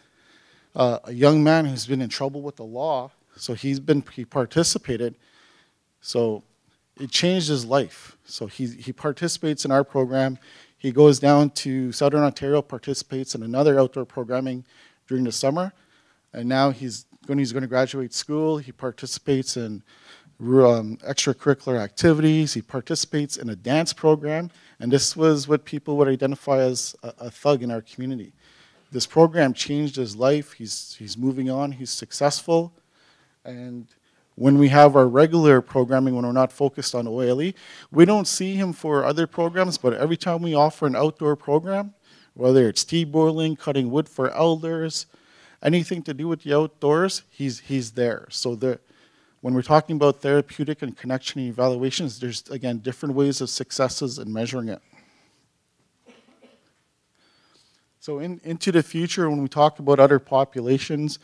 a young man who's been in trouble with the law, so he participated, so it changed his life. So he participates in our program. He goes down to Southern Ontario, participates in another outdoor programming during the summer, and now he's going to graduate school. He participates in extracurricular activities. He participates in a dance program, and this was what people would identify as a thug in our community. This program changed his life. He's moving on. He's successful. And when we have our regular programming, when we're not focused on OALE, we don't see him for other programs, but every time we offer an outdoor program, whether it's tea boiling, cutting wood for elders, anything to do with the outdoors, he's there. So when we're talking about therapeutic and connection evaluations, there's, again, different ways of successes in measuring it. So into the future, when we talk about other populations,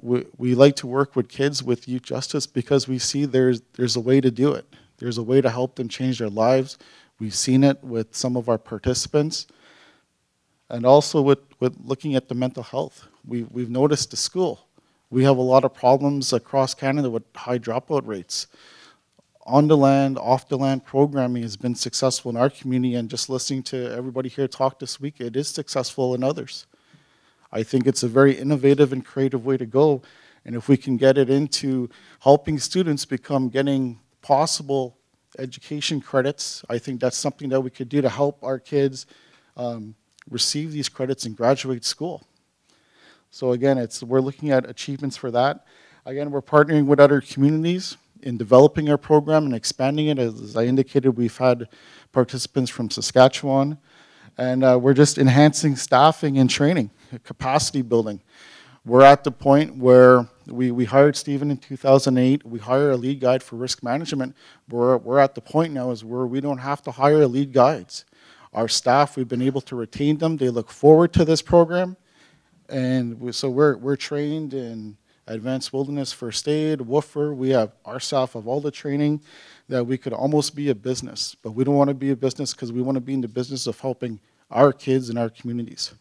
we like to work with kids with youth justice because we see there's a way to do it. There's a way to help them change their lives. We've seen it with some of our participants. And also with looking at the mental health. We've noticed the school. We have a lot of problems across Canada with high dropout rates. On the land, off the land programming has been successful in our community, and just listening to everybody here talk this week, it is successful in others. I think it's a very innovative and creative way to go, and if we can get it into helping students become getting possible education credits, I think that's something that we could do to help our kids receive these credits and graduate school. So again, we're looking at achievements for that. Again, we're partnering with other communities in developing our program and expanding it. As I indicated, we've had participants from Saskatchewan, and we're just enhancing staffing and training, capacity building. We're at the point where we hired Stephen in 2008. We hired a lead guide for risk management. We're at the point now where we don't have to hire lead guides. Our staff, we've been able to retain them. They look forward to this program. And so we're trained in advanced wilderness first aid, woofer. We have our staff of all the training that we could almost be a business. But we don't want to be a business because we want to be in the business of helping our kids and our communities.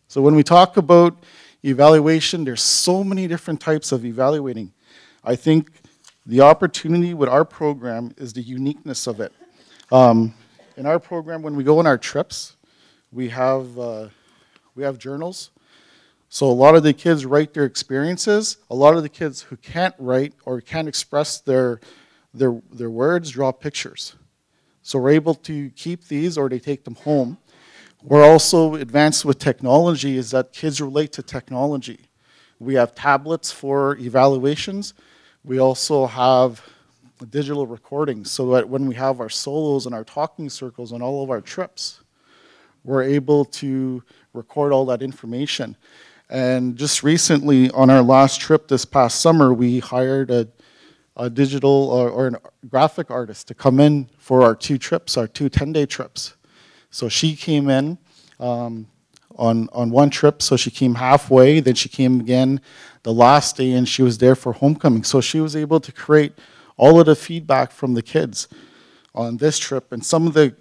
So when we talk about evaluation, there's so many different types of evaluating. I think the opportunity with our program is the uniqueness of it. In our program, when we go on our trips, we have journals. So a lot of the kids write their experiences. A lot of the kids who can't write or can't express their words draw pictures. So we're able to keep these, or they take them home. We're also advanced with technology, is that kids relate to technology. We have tablets for evaluations. We also have digital recordings, so that when we have our solos and our talking circles on all of our trips, we're able to record all that information. And just recently, on our last trip this past summer, we hired a digital or a graphic artist to come in for our 2 trips, our 2 10-day trips. So she came in on one trip, so she came halfway, then she came again the last day, and she was there for homecoming. So she was able to create all of the feedback from the kids on this trip, and some of the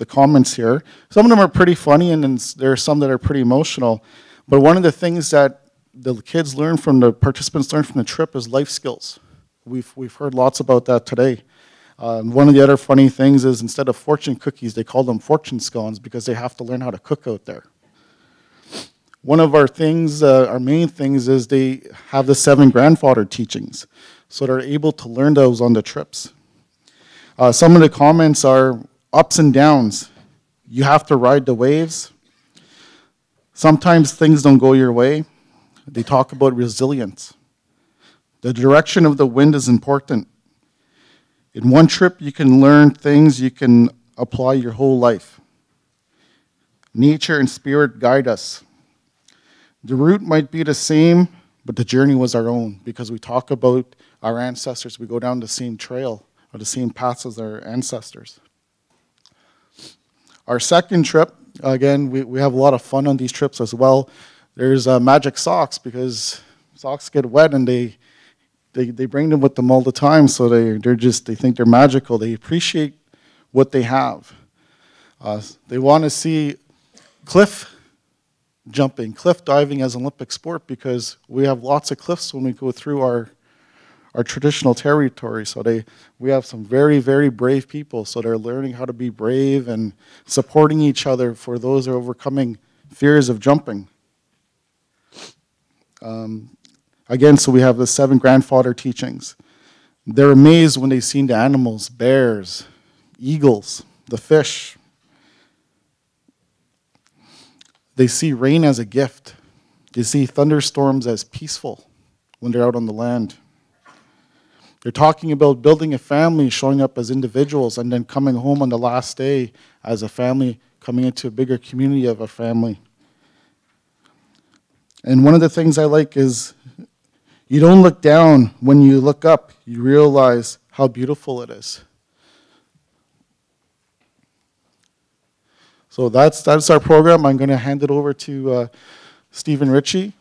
comments here, some of them are pretty funny, and then there are some that are pretty emotional. But one of the things that the kids learn from, the participants learn from the trip, is life skills. We've heard lots about that today. One of the other funny things is, instead of fortune cookies, they call them fortune scones because they have to learn how to cook out there. One of our things, our main things, is they have the 7 grandfather teachings, so they're able to learn those on the trips. Some of the comments are ups and downs. You have to ride the waves. Sometimes things don't go your way. They talk about resilience. The direction of the wind is important. In one trip, you can learn things you can apply your whole life. Nature and spirit guide us. The route might be the same, but the journey was our own, because we talk about our ancestors. We go down the same trail or the same paths as our ancestors. Our second trip, again, we have a lot of fun on these trips as well. There's magic socks, because socks get wet and they bring them with them all the time, so they think they're magical. They appreciate what they have. They want to see cliff jumping, cliff diving as an Olympic sport, because we have lots of cliffs when we go through our traditional territory. So we have some very, very brave people, so they're learning how to be brave and supporting each other for those who are overcoming fears of jumping. Again, so we have the 7 grandfather teachings. They're amazed when they see the animals, bears, eagles, the fish. They see rain as a gift. They see thunderstorms as peaceful when they're out on the land. They're talking about building a family, showing up as individuals, and then coming home on the last day as a family, coming into a bigger community of a family. And one of the things I like is you don't look down. When you look up, you realize how beautiful it is. So that's our program. I'm going to hand it over to Stephen Ritchie.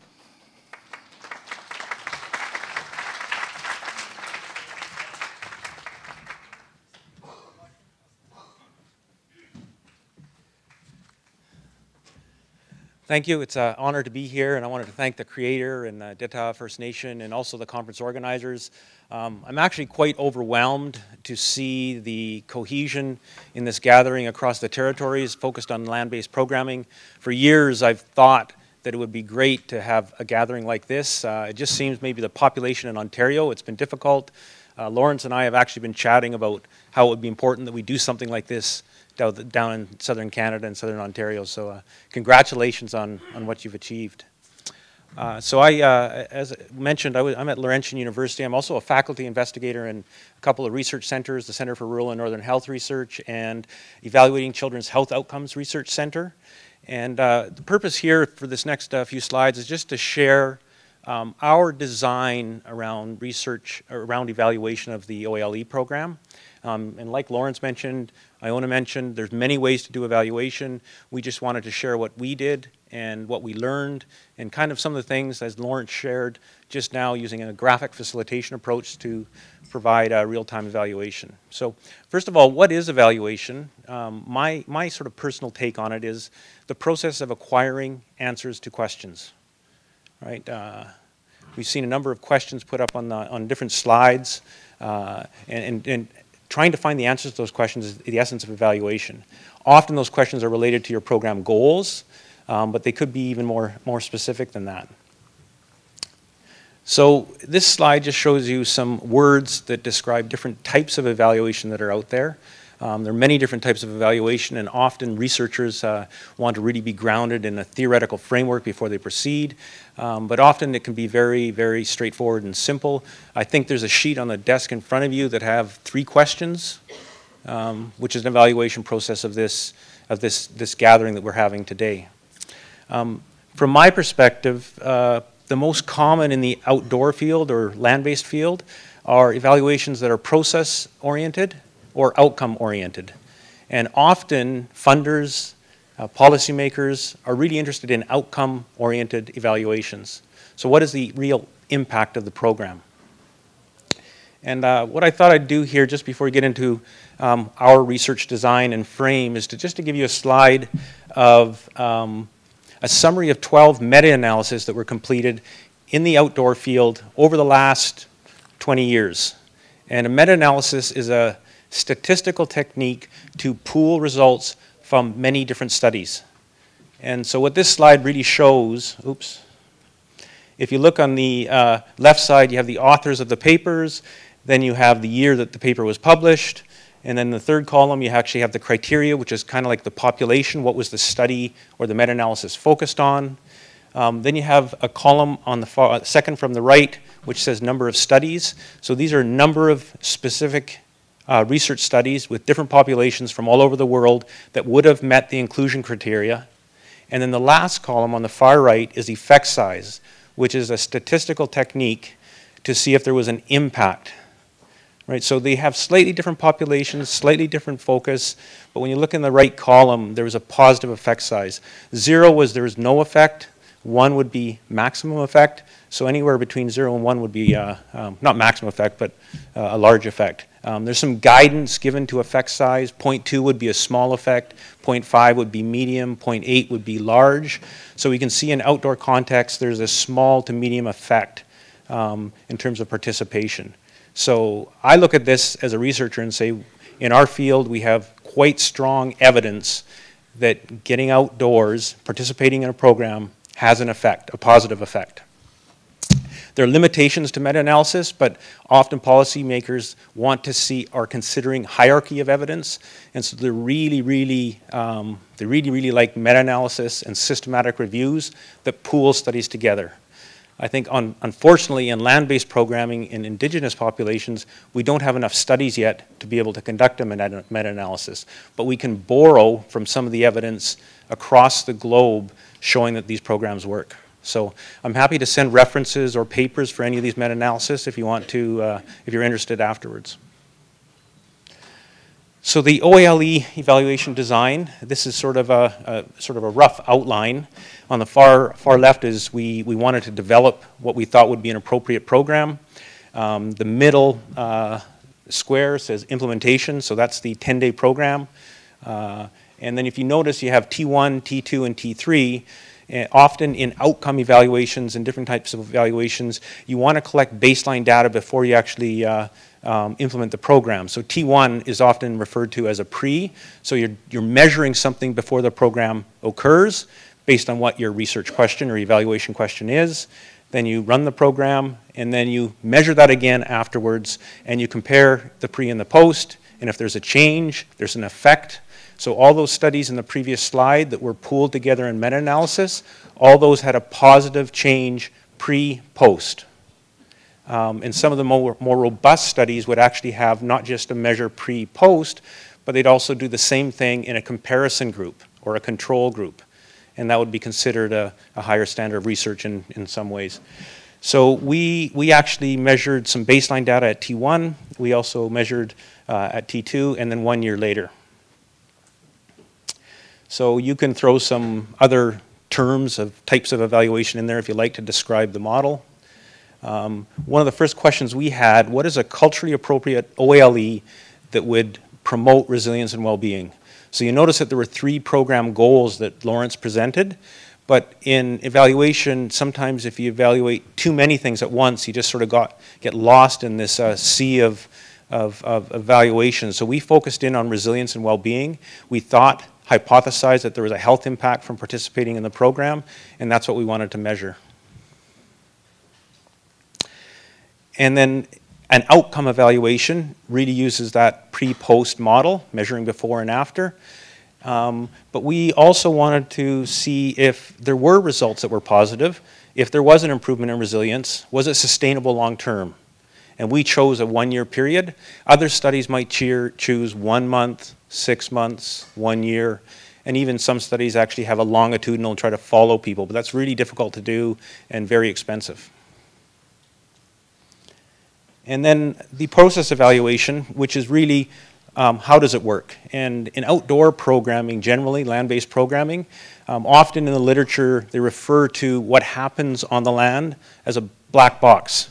Thank you. It's an honor to be here, and I wanted to thank the creator and Deta First Nation and also the conference organizers. I'm actually quite overwhelmed to see the cohesion in this gathering across the territories focused on land-based programming. For years, I've thought that it would be great to have a gathering like this. It just seems maybe the population in Ontario, it's been difficult. Lawrence and I have actually been chatting about how it would be important that we do something like this down in southern Canada and southern Ontario. So congratulations on what you've achieved. So as mentioned, I'm at Laurentian University. I'm also a faculty investigator in a couple of research centers, the Center for Rural and Northern Health Research and Evaluating Children's Health Outcomes Research Center. And the purpose here for this next few slides is just to share our design around research, around evaluation of the OALE program. And like Lawrence mentioned, Iona mentioned, there's many ways to do evaluation. We just wanted to share what we did and what we learned and kind of some of the things, as Lawrence shared just now, using a graphic facilitation approach to provide real-time evaluation. So first of all, what is evaluation? My sort of personal take on it is the process of acquiring answers to questions, right? We've seen a number of questions put up on different slides, and trying to find the answers to those questions is the essence of evaluation. Often those questions are related to your program goals, but they could be even more specific than that. So this slide just shows you some words that describe different types of evaluation that are out there. There are many different types of evaluation, and often researchers want to really be grounded in a theoretical framework before they proceed. But often it can be very, very straightforward and simple. I think there's a sheet on the desk in front of you that have 3 questions, which is an evaluation process of this gathering that we're having today. From my perspective, the most common in the outdoor field or land-based field are evaluations that are process-oriented or outcome-oriented. And often funders, policymakers are really interested in outcome-oriented evaluations. So what is the real impact of the program? And what I thought I'd do here just before we get into our research design and frame is just to give you a slide of a summary of 12 meta-analyses that were completed in the outdoor field over the last 20 years. And a meta-analysis is a statistical technique to pool results from many different studies. And so what this slide really shows, oops, if you look on the left side, you have the authors of the papers, then you have the year that the paper was published, and then the third column, you actually have the criteria, which is kind of like the population, what was the study or the meta-analysis focused on. Then you have a column on the second from the right, which says number of studies. So these are a number of specific research studies with different populations from all over the world that would have met the inclusion criteria. And then the last column on the far right is effect size, which is a statistical technique to see if there was an impact. Right, so they have slightly different populations, slightly different focus, but when you look in the right column, there was a positive effect size. 0 was there was no effect, 1 would be maximum effect, so anywhere between 0 and 1 would be, not maximum effect, but a large effect. There's some guidance given to effect size. 0.2 would be a small effect, 0.5 would be medium, 0.8 would be large. So we can see in outdoor context, there's a small to medium effect in terms of participation. So I look at this as a researcher and say, in our field, we have quite strong evidence that getting outdoors, participating in a program, has an effect, a positive effect. There are limitations to meta-analysis, but often policymakers want to see or considering hierarchy of evidence, and so they really like meta-analysis and systematic reviews that pool studies together. I think unfortunately in land-based programming in indigenous populations, we don't have enough studies yet to be able to conduct a meta-analysis, but we can borrow from some of the evidence across the globe showing that these programs work. So I'm happy to send references or papers for any of these meta-analysis if you want to, if you're interested afterwards. So the OALE evaluation design, this is sort of a rough outline. On the far left is we wanted to develop what we thought would be an appropriate program. The middle square says implementation, so that's the 10-day program. And then if you notice, you have T1, T2, and T3. Often in outcome evaluations and different types of evaluations, you want to collect baseline data before you actually implement the program. So T1 is often referred to as a pre, so you're measuring something before the program occurs based on what your research question or evaluation question is. Then you run the program, and then you measure that again afterwards, and you compare the pre and the post, and if there's a change, there's an effect. So all those studies in the previous slide that were pooled together in meta-analysis, all those had a positive change pre-post. And some of the more robust studies would actually have not just a measure pre-post, but they'd also do the same thing in a comparison group or a control group. And that would be considered a higher standard of research in some ways. So we actually measured some baseline data at T1. We also measured at T2 and then 1 year later. So you can throw some other terms of types of evaluation in there if you like to describe the model. One of the first questions we had, what is a culturally appropriate OALE that would promote resilience and well-being? So you notice that there were 3 program goals that Lawrence presented, but in evaluation, sometimes if you evaluate too many things at once, you just sort of get lost in this sea of evaluation. So we focused in on resilience and well-being. We hypothesized that there was a health impact from participating in the program, and that's what we wanted to measure. And then an outcome evaluation really uses that pre-post model, measuring before and after. But we also wanted to see if there were results that were positive, if there was an improvement in resilience, was it sustainable long term? And we chose a 1 year period. Other studies might choose 1 month, 6 months, 1 year, and even some studies actually have a longitudinal and try to follow people, but that's really difficult to do and very expensive. And then the process evaluation, which is really how does it work? And in outdoor programming, generally, land-based programming, often in the literature they refer to what happens on the land as a black box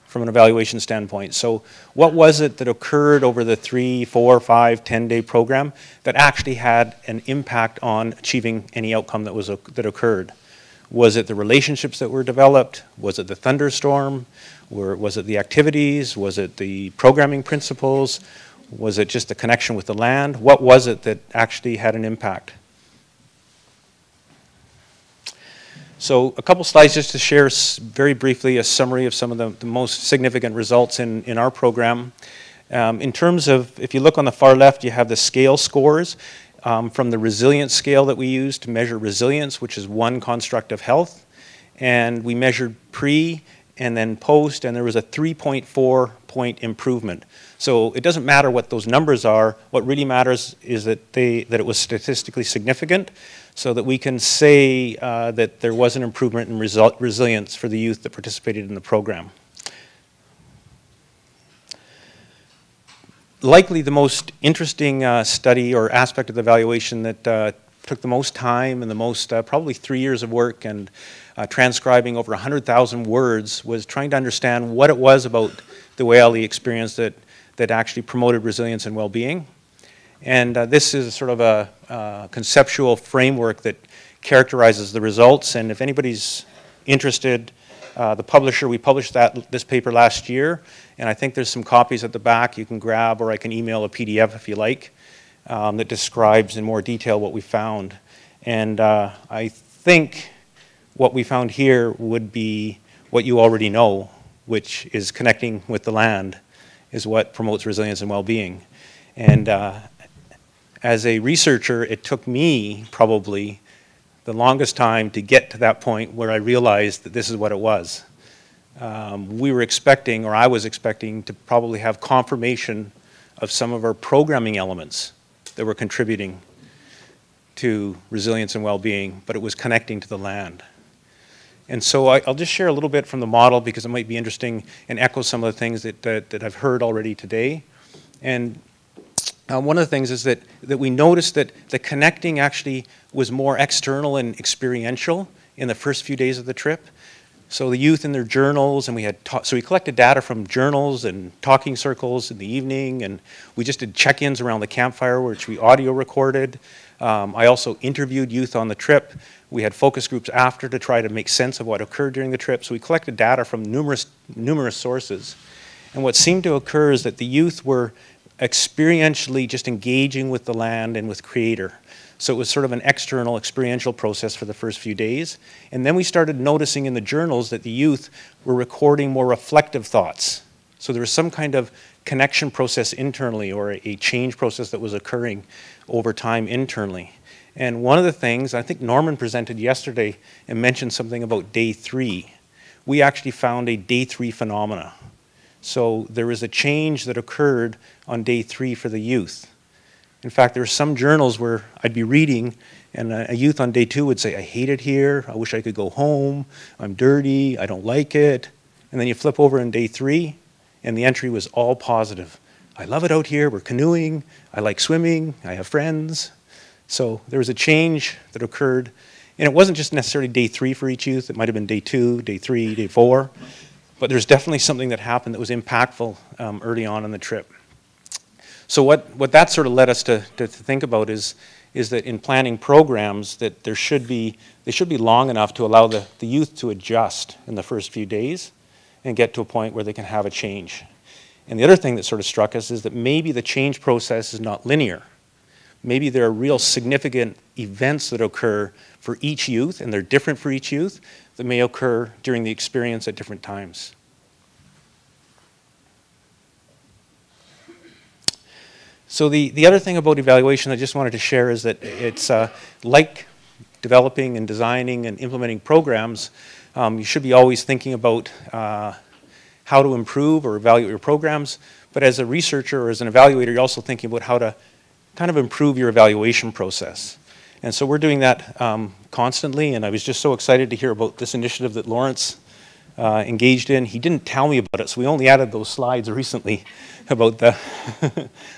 from an evaluation standpoint. So what was it that occurred over the 3, 4, 5, 10-day program that actually had an impact on achieving any outcome that occurred? Was it the relationships that were developed? Was it the thunderstorm? Was it the activities? Was it the programming principles? Was it just the connection with the land? What was it that actually had an impact? So a couple slides just to share very briefly a summary of some of the most significant results in our program. In terms of, if you look on the far left, you have the scale scores from the resilience scale that we use to measure resilience, which is one construct of health. And we measured pre and then post, and there was a 3.4 point improvement. So it doesn't matter what those numbers are. What really matters is that it was statistically significant, so that we can say that there was an improvement in resilience for the youth that participated in the program. Likely the most interesting study or aspect of the evaluation that took the most time and the most, probably 3 years of work and transcribing over 100,000 words, was trying to understand what it was about the OALE experience that actually promoted resilience and well-being. And this is sort of a conceptual framework that characterizes the results. And if anybody's interested, the publisher, we published this paper last year, and I think there's some copies at the back you can grab, or I can email a PDF if you like, that describes in more detail what we found. And I think what we found here would be what you already know, which is connecting with the land, is what promotes resilience and well-being. And as a researcher, it took me probably the longest time to get to that point where I realized that this is what it was. We were expecting, or I was expecting, to probably have confirmation of some of our programming elements that were contributing to resilience and well-being, but it was connecting to the land. And so I'll just share a little bit from the model because it might be interesting and echo some of the things that I've heard already today. And one of the things is that we noticed that the connecting actually was more external and experiential in the first few days of the trip. So the youth in their journals, and so we collected data from journals and talking circles in the evening, and we just did check-ins around the campfire, which we audio recorded. I also interviewed youth on the trip. We had focus groups after to try to make sense of what occurred during the trip. So we collected data from numerous sources. And what seemed to occur is that the youth were experientially just engaging with the land and with Creator. So it was sort of an external experiential process for the first few days. And then we started noticing in the journals that the youth were recording more reflective thoughts. So there was some kind of connection process internally, or a change process that was occurring over time internally. And one of the things, I think Norman presented yesterday and mentioned something about day 3. We actually found a day 3 phenomena. So there was a change that occurred on day 3 for the youth. In fact, there were some journals where I'd be reading and a youth on day 2 would say, I hate it here, I wish I could go home, I'm dirty, I don't like it. And then you flip over on day 3 and the entry was all positive. I love it out here, we're canoeing, I like swimming, I have friends. So there was a change that occurred. And it wasn't just necessarily day 3 for each youth, it might have been day 2, day 3, day 4. But there's definitely something that happened that was impactful early on in the trip. So what that sort of led us to think about is that in planning programs that they should be long enough to allow the youth to adjust in the first few days and get to a point where they can have a change. And the other thing that sort of struck us is that maybe the change process is not linear. Maybe there are real significant events that occur for each youth, and they're different for each youth, that may occur during the experience at different times. So the other thing about evaluation I just wanted to share is that it's like developing and designing and implementing programs, you should be always thinking about how to improve or evaluate your programs, but as a researcher or as an evaluator, you're also thinking about how to kind of improve your evaluation process. And so we're doing that constantly, and I was just so excited to hear about this initiative that Lawrence engaged in. He didn't tell me about it, so we only added those slides recently about the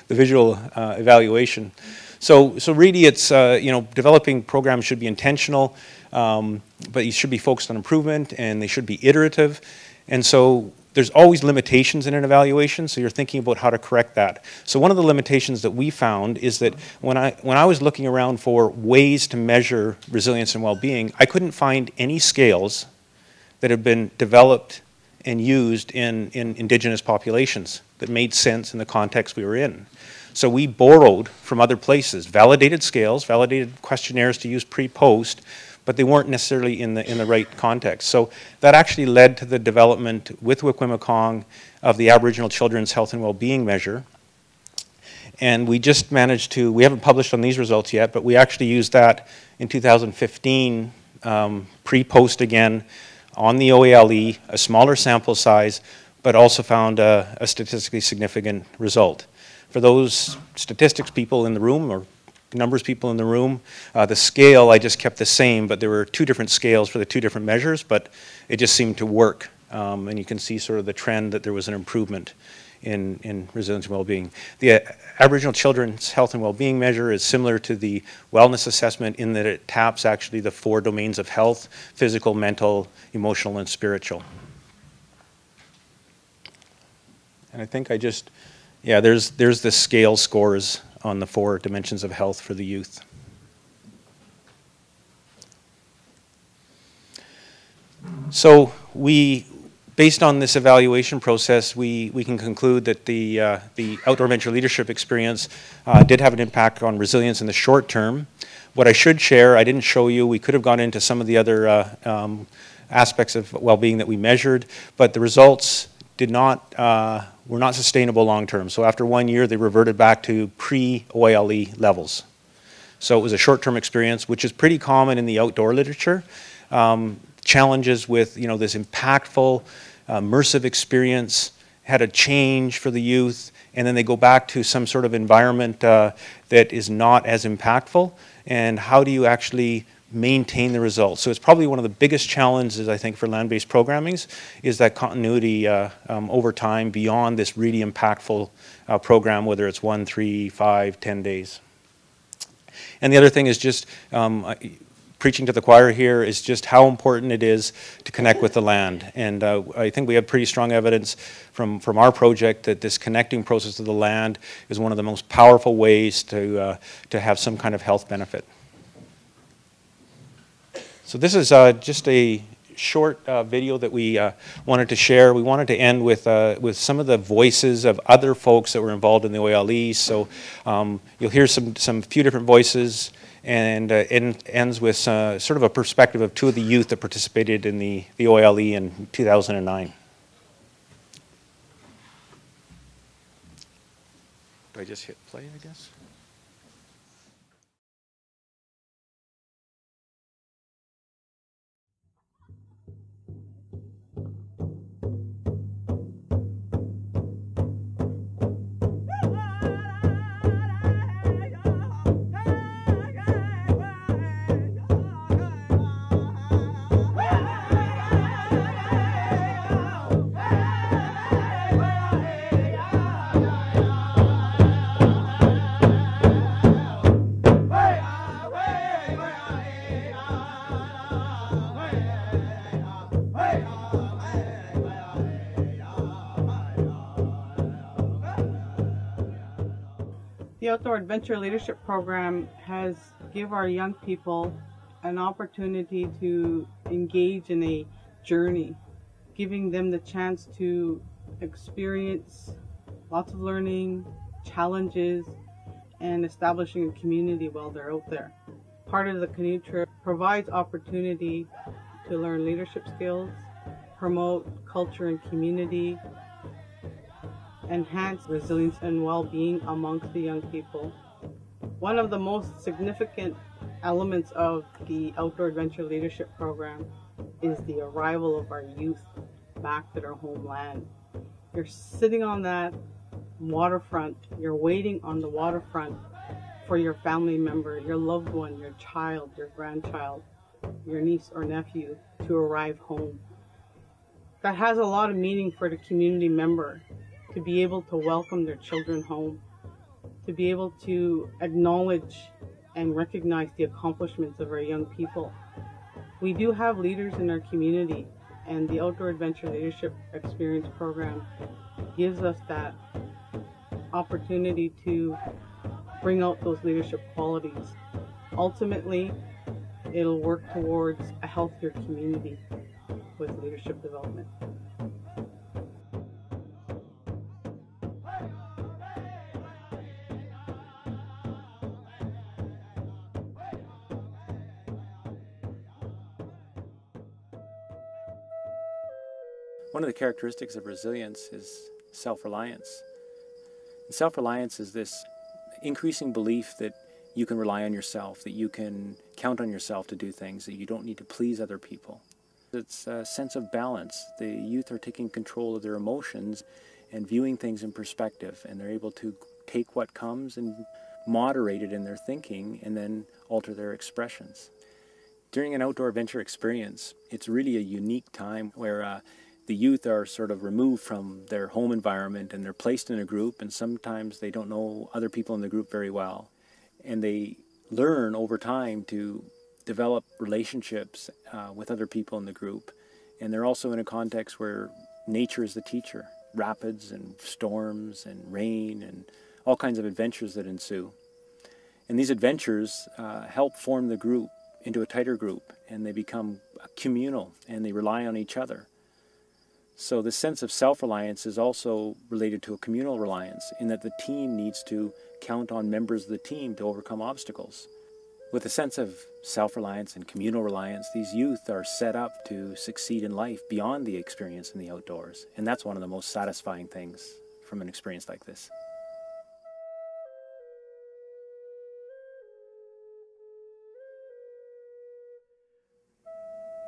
the visual evaluation. So really it's, developing programs should be intentional, but you should be focused on improvement, and they should be iterative. And so there's always limitations in an evaluation, so you're thinking about how to correct that. So one of the limitations that we found is that when I was looking around for ways to measure resilience and well-being, I couldn't find any scales that had been developed and used in indigenous populations that made sense in the context we were in. So we borrowed from other places, validated scales, validated questionnaires to use pre-post, but they weren't necessarily in the right context. So that actually led to the development with Wikwemikong of the Aboriginal Children's Health and Wellbeing Measure. And we just managed to, we haven't published on these results yet, but we actually used that in 2015, pre-post again, on the OALE, a smaller sample size, but also found a statistically significant result. For those statistics people in the room, or numbers people in the room, the scale I just kept the same, but there were 2 different scales for the 2 different measures, but it just seemed to work. And you can see sort of the trend that there was an improvement in resilience and well-being. The Aboriginal Children's Health and Wellbeing Measure is similar to the wellness assessment in that it taps actually the 4 domains of health: physical, mental, emotional, and spiritual. And I think I just, yeah, there's the scale scores on the 4 dimensions of health for the youth. So based on this evaluation process, we can conclude that the outdoor venture leadership experience did have an impact on resilience in the short term. What I should share, I didn't show you, we could have gone into some of the other aspects of well-being that we measured, but the results did not, were not sustainable long-term. So after 1 year, they reverted back to pre-OALE levels. So it was a short-term experience, which is pretty common in the outdoor literature. Challenges with, this impactful, immersive experience had a change for the youth, and then they go back to some sort of environment that is not as impactful. And how do you actually maintain the results? So it's probably one of the biggest challenges, I think, for land-based programming is that continuity over time beyond this really impactful program, whether it's 1, 3, 5, 10 days. And the other thing is just preaching to the choir here is just how important it is to connect with the land. And I think we have pretty strong evidence from our project that this connecting process of the land is one of the most powerful ways to have some kind of health benefit. So this is just a short video that we wanted to share. We wanted to end with some of the voices of other folks that were involved in the OALE. So you'll hear some few different voices, and it ends with sort of a perspective of two of the youth that participated in the OALE in 2009. Do I just hit play, I guess? The Outdoor Adventure Leadership Program has given our young people an opportunity to engage in a journey, giving them the chance to experience lots of learning, challenges, and establishing a community while they're out there. Part of the canoe trip provides opportunity to learn leadership skills, promote culture and community, enhance resilience and well-being amongst the young people. One of the most significant elements of the Outdoor Adventure Leadership Program is the arrival of our youth back to their homeland. You're sitting on that waterfront, you're waiting on the waterfront for your family member, your loved one, your child, your grandchild, your niece or nephew to arrive home. That has a lot of meaning for the community member, to be able to welcome their children home, to be able to acknowledge and recognize the accomplishments of our young people. We do have leaders in our community, and the Outdoor Adventure Leadership Experience Program gives us that opportunity to bring out those leadership qualities. Ultimately, it'll work towards a healthier community with leadership development. One of the characteristics of resilience is self-reliance. Self-reliance is this increasing belief that you can rely on yourself, that you can count on yourself to do things, that you don't need to please other people. It's a sense of balance. The youth are taking control of their emotions and viewing things in perspective, and they're able to take what comes and moderate it in their thinking and then alter their expressions. During an outdoor adventure experience, it's really a unique time where the youth are sort of removed from their home environment and they're placed in a group, and sometimes they don't know other people in the group very well. And they learn over time to develop relationships with other people in the group. And they're also in a context where nature is the teacher. Rapids and storms and rain and all kinds of adventures that ensue. And these adventures help form the group into a tighter group, and they become communal and they rely on each other. So the sense of self-reliance is also related to a communal reliance, in that the team needs to count on members of the team to overcome obstacles. With a sense of self-reliance and communal reliance, these youth are set up to succeed in life beyond the experience in the outdoors. And that's one of the most satisfying things from an experience like this.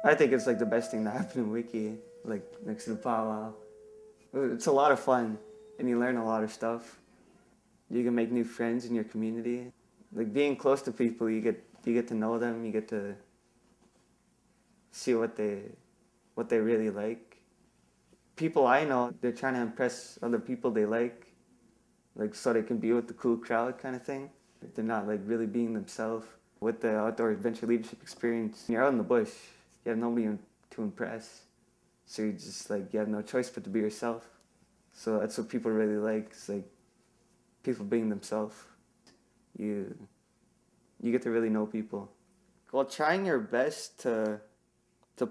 I think it's like the best thing that happened in Wiki, like next to the powwow. It's a lot of fun, and you learn a lot of stuff. You can make new friends in your community. Like being close to people, you get to know them. You get to see what they really like. People I know, they're trying to impress other people they like so they can be with the cool crowd kind of thing. They're not like really being themselves. With the outdoor adventure leadership experience, you're out in the bush. You have nobody to impress, so you just you have no choice but to be yourself. So that's what people really like. It's like people being themselves. You get to really know people. Well, trying your best to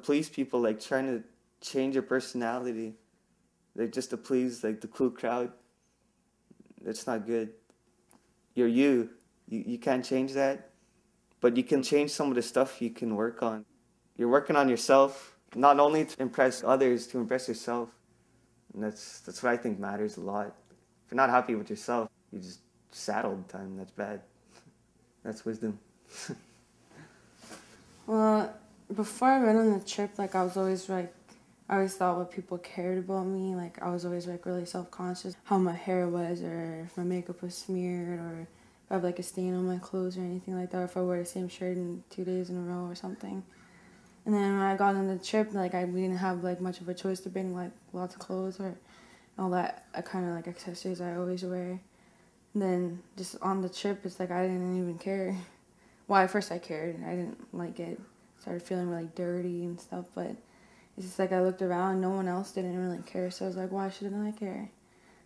please people, like trying to change your personality, like just to please the cool crowd. That's not good. You're you. You can't change that, but you can change some of the stuff you can work on. You're working on yourself, not only to impress others, to impress yourself. And that's what I think matters a lot. If you're not happy with yourself, you just sad all the time. That's bad. That's wisdom. Well, before I went on the trip, I was always I always thought what people cared about me. I was always really self-conscious, how my hair was, or if my makeup was smeared, or if I have a stain on my clothes or anything like that, or if I wear the same shirt in 2 days in a row or something. And then when I got on the trip, we didn't have much of a choice to bring lots of clothes or all that kind of accessories I always wear. And then just on the trip, it's I didn't even care. Well, at first I cared. I didn't like it. Started feeling really dirty and stuff, but it's just I looked around, no one else didn't really care, so I was why shouldn't I care?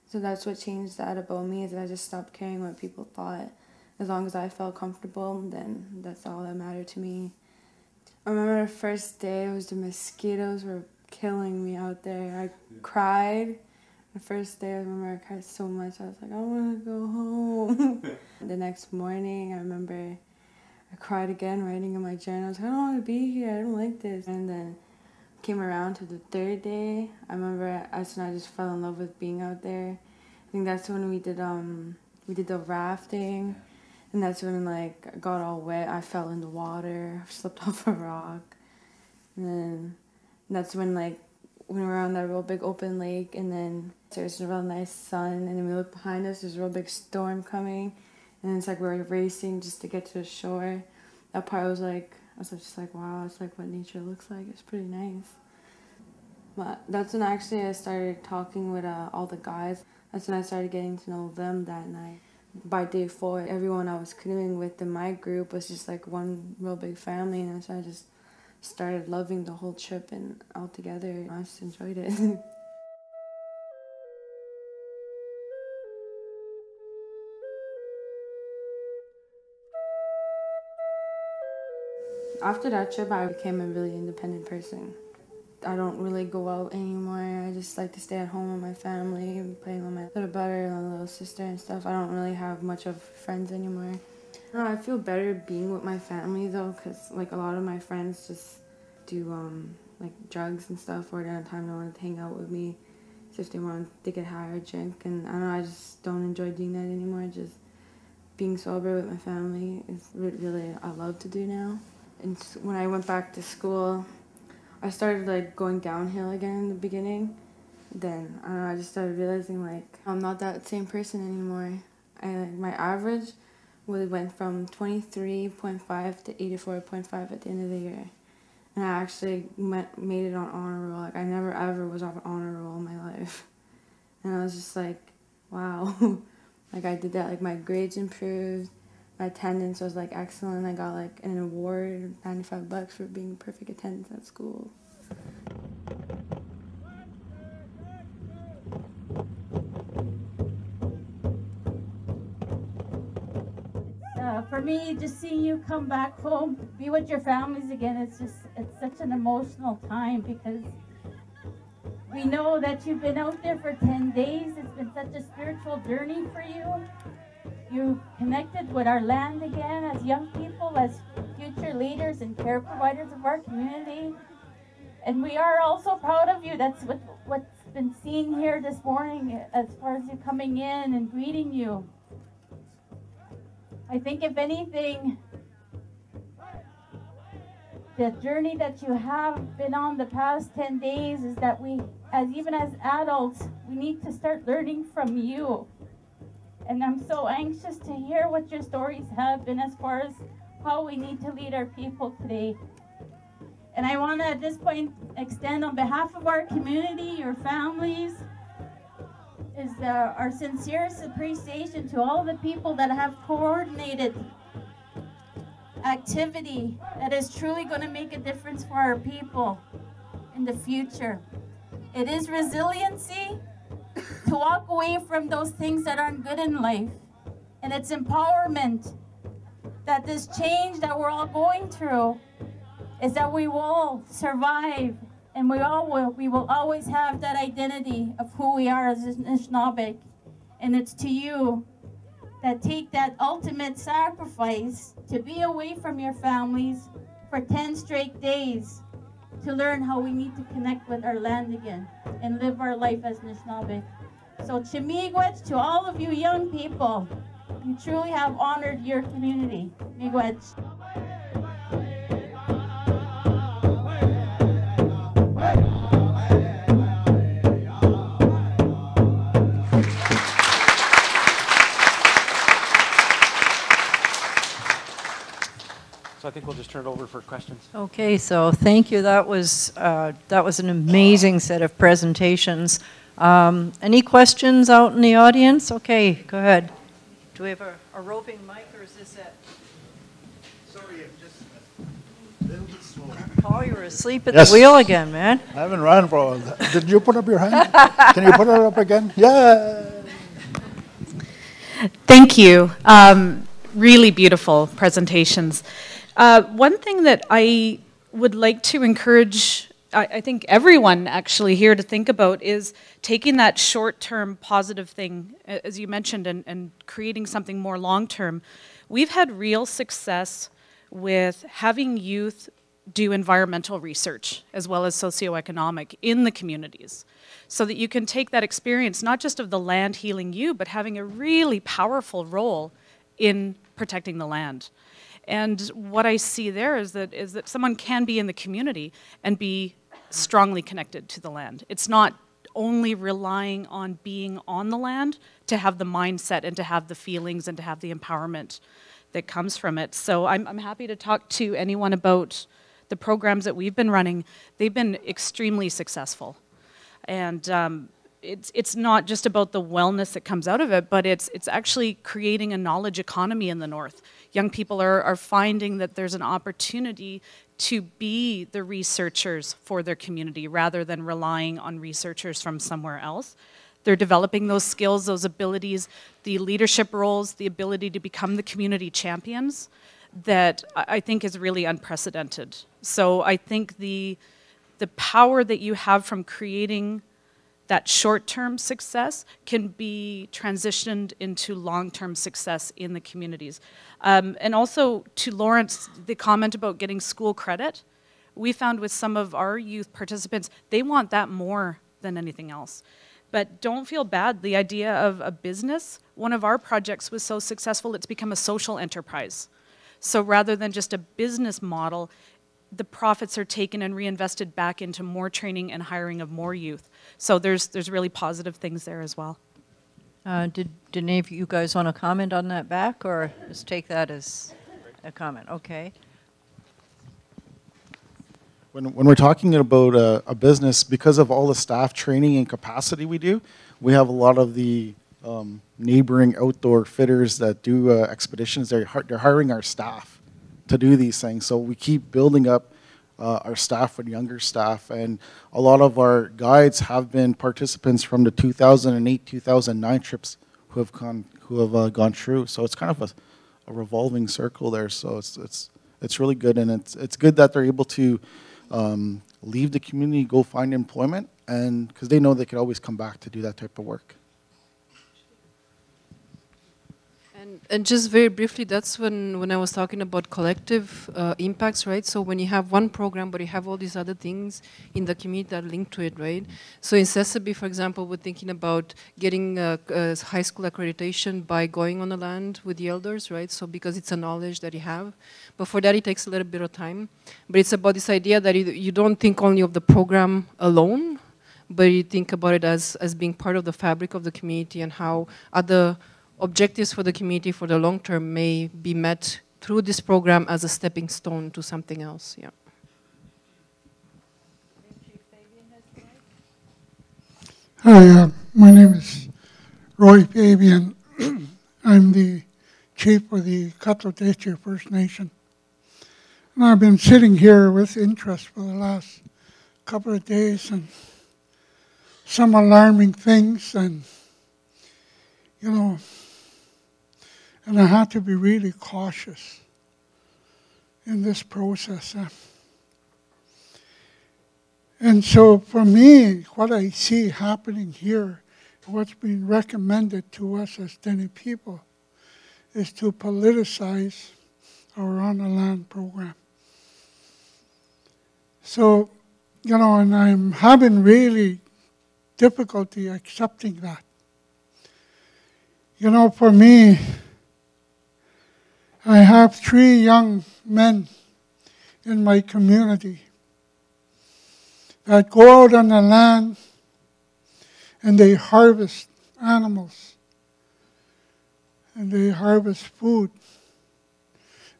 So that's what changed that about me, is that I just stopped caring what people thought. As long as I felt comfortable, then that's all that mattered to me. I remember the first day, the mosquitoes were killing me out there. I cried. The first day, I remember I cried so much. I was I want to go home. The next morning, I remember I cried again, writing in my journal. I was I don't want to be here. I don't like this. And then came around to the third day. I remember that's when I just fell in love with being out there. I think that's when we did the rafting. And that's when I got all wet. I fell in the water, slipped off a rock. And then that's when we were on that real big open lake, and then there's a real nice sun, and then we look behind us, there's a real big storm coming, and it's we were racing just to get to the shore. That part was I was just wow, it's what nature looks like. It's pretty nice. But that's when actually I started talking with all the guys. That's when I started getting to know them that night. By day 4, everyone I was canoeing with in my group was just one real big family, and so I just started loving the whole trip and all together. I just enjoyed it. After that trip, I became a really independent person. I don't really go out anymore. I just like to stay at home with my family and playing with my little brother and little sister and stuff. I don't really have much of friends anymore. I feel better being with my family though, because a lot of my friends just do drugs and stuff, or at a time they wanted to hang out with me. So if they wanted to get high or drink, and I don't know, I just don't enjoy doing that anymore. Just being sober with my family is really I love to do now. And when I went back to school, I started going downhill again in the beginning. Then I don't know, I just started realizing I'm not that same person anymore. My average went from 23.5 to 84.5 at the end of the year. And I actually made it on honor roll. I never ever was on honor roll in my life. And I was just wow. I did that. My grades improved. My attendance was excellent. I got an award, $95 for being perfect attendance at school. For me, just seeing you come back home, be with your families again, it's such an emotional time, because we know that you've been out there for 10 days. It's been such a spiritual journey for you. you connected with our land again as young people, as future leaders and care providers of our community. And we are also proud of you. That's what's been seen here this morning as far as you coming in and greeting you. I think if anything, the journey that you have been on the past 10 days is that we, even as adults, we need to start learning from you. And I'm so anxious to hear what your stories have been as far as how we need to lead our people today. And I want to at this point extend on behalf of our community, your families, our sincerest appreciation to all the people that have coordinated activity that is truly going to make a difference for our people in the future. It is resiliency to walk away from those things that aren't good in life. And it's empowerment that this change that we're all going through is that we will survive, and we will always have that identity of who we are as Anishinaabe. And it's to you that take that ultimate sacrifice to be away from your families for 10 straight days to learn how we need to connect with our land again and live our life as Anishinaabe. So Chimigwech, to all of you young people, you truly have honored your community. Miigwech. So I think we'll just turn it over for questions. Okay, so thank you. That was an amazing set of presentations. Any questions out in the audience? Okay, go ahead. Do we have a roving mic, or is this it? Sorry, I'm just a little bit slow. Paul, you were asleep at the wheel again, man. I haven't run for a while. Did you put up your hand? Can you put it up again? Yeah. Thank you. Really beautiful presentations. One thing that I would like to encourage, I think everyone actually here to think about, is taking that short-term positive thing, as you mentioned, and creating something more long-term. We've had real success with having youth do environmental research as well as socioeconomic in the communities, so that you can take that experience, not just of the land healing you, but having a really powerful role in protecting the land. And what I see there is that someone can be in the community and be strongly connected to the land. It's not only relying on being on the land to have the mindset and to have the feelings and to have the empowerment that comes from it. So I'm happy to talk to anyone about the programs that we've been running. They've been extremely successful. And it's not just about the wellness that comes out of it, but it's actually creating a knowledge economy in the North. Young people are finding that there's an opportunity to be the researchers for their community rather than relying on researchers from somewhere else. They're developing those skills, those abilities, the leadership roles, the ability to become the community champions that I think is really unprecedented. So I think the power that you have from creating that short-term success can be transitioned into long-term success in the communities. And also to Lawrence, the comment about getting school credit, we found with some of our youth participants, they want that more than anything else. But don't feel bad, the idea of a business, one of our projects was so successful it's become a social enterprise. So rather than just a business model, the profits are taken and reinvested back into more training and hiring of more youth. So there's really positive things there as well. Did any of you guys want to comment on that back, or just take that as a comment? Okay. When we're talking about a business, because of all the staff training and capacity we do, we have a lot of the neighboring outdoor fitters that do expeditions. They're hiring our staff to do these things. So we keep building up our staff with younger staff, and a lot of our guides have been participants from the 2008, 2009 trips who have gone through. So it's kind of a revolving circle there. So it's really good, and it's good that they're able to leave the community, go find employment, and because they know they can always come back to do that type of work. And just very briefly, that's when I was talking about collective impacts, right? So when you have one program, but you have all these other things in the community that are linked to it, right? So in Chisasibi, for example, we're thinking about getting high school accreditation by going on the land with the elders, right? So because it's a knowledge that you have. But for that, it takes a little bit of time. But it's about this idea that you don't think only of the program alone, but you think about it as being part of the fabric of the community and how other objectives for the community for the long term may be met through this program as a stepping stone to something else. Yeah. Hi, my name is Roy Fabian. I'm the chief for the Cutlateche First Nation. And I've been sitting here with interest for the last couple of days, and some alarming things, and and I had to be really cautious in this process. And so for me, what I see happening here, what's being recommended to us as Dene people, is to politicize our On the Land program. So, and I'm having really difficulty accepting that. For me, I have 3 young men in my community that go out on the land and they harvest animals and they harvest food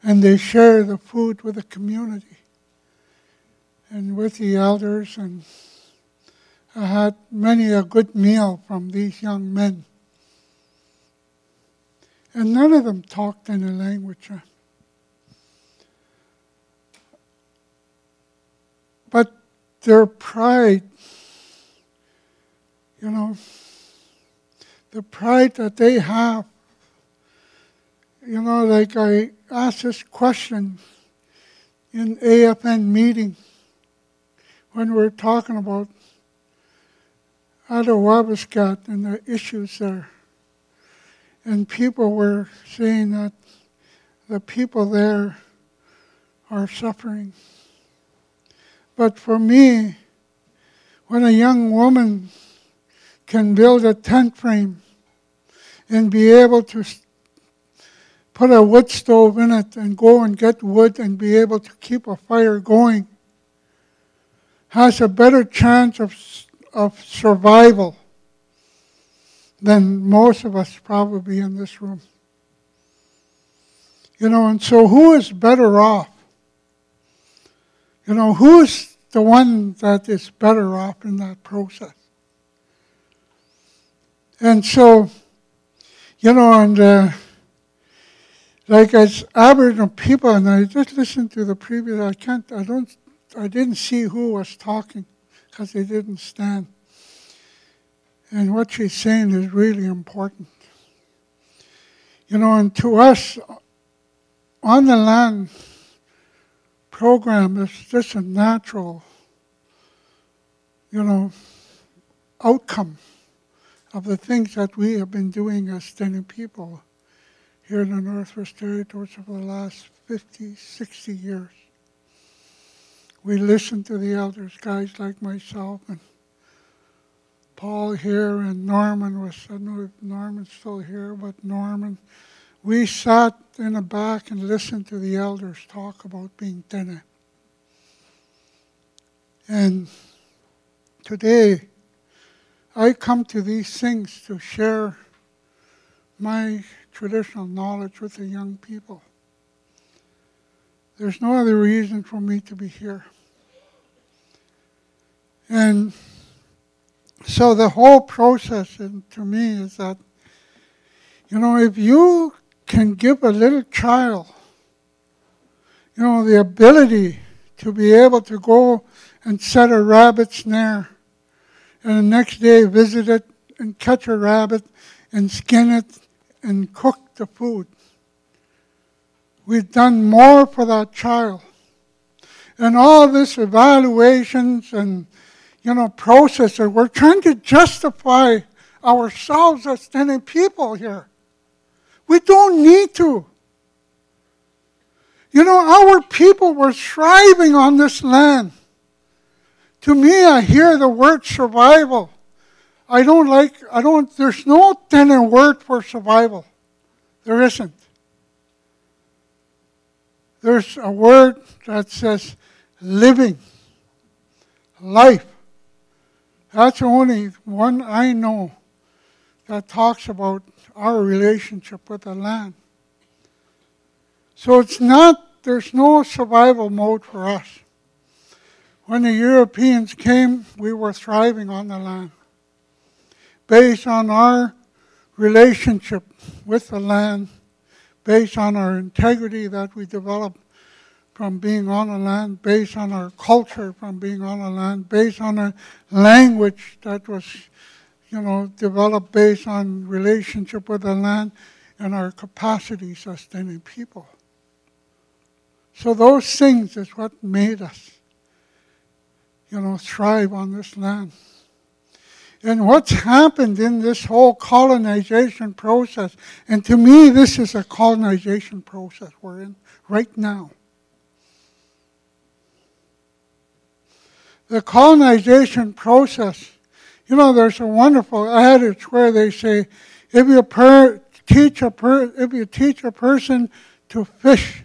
and they share the food with the community and with the elders, and I had many a good meal from these young men. And none of them talked any language. But their pride, the pride that they have, like I asked this question in AFN meeting when we were talking about Makimautiksat and the issues there. And people were saying that the people there are suffering. But for me, when a young woman can build a tent frame and be able to put a wood stove in it and go and get wood and be able to keep a fire going, has a better chance of survival than most of us probably in this room. And so who is better off? Who's the one that is better off in that process? And so, and like as Aboriginal people, and I just listened to the previous, I didn't see who was talking because they didn't stand. And what she's saying is really important. And to us, On the Land program is just a natural, outcome of the things that we have been doing as Dene people here in the Northwest Territories for the last 50, 60 years. We listen to the elders, guys like myself and Paul here, and Norman was, I don't know if Norman's still here, but Norman. We sat in the back and listened to the elders talk about being Dene. And today, I come to these things to share my traditional knowledge with the young people. There's no other reason for me to be here. And so the whole process, to me, is that, if you can give a little child, the ability to be able to go and set a rabbit snare, and the next day visit it and catch a rabbit and skin it and cook the food, we've done more for that child. And all this evaluations and process that we're trying to justify ourselves as Dene people here. We don't need to. You know, our people were thriving on this land. To me, I hear the word survival. There's no tenor word for survival. There isn't. There's a word that says living, life. That's the only one I know that talks about our relationship with the land. So there's no survival mode for us. When the Europeans came, we were thriving on the land, based on our relationship with the land, based on our integrity that we developed from being on the land, based on our culture from being on the land, based on a language that was, developed based on relationship with the land and our capacity sustaining people. So those things is what made us, thrive on this land. And what's happened in this whole colonization process, and to me this is a colonization process we're in right now. The colonization process, there's a wonderful adage where they say, if you teach a person to fish,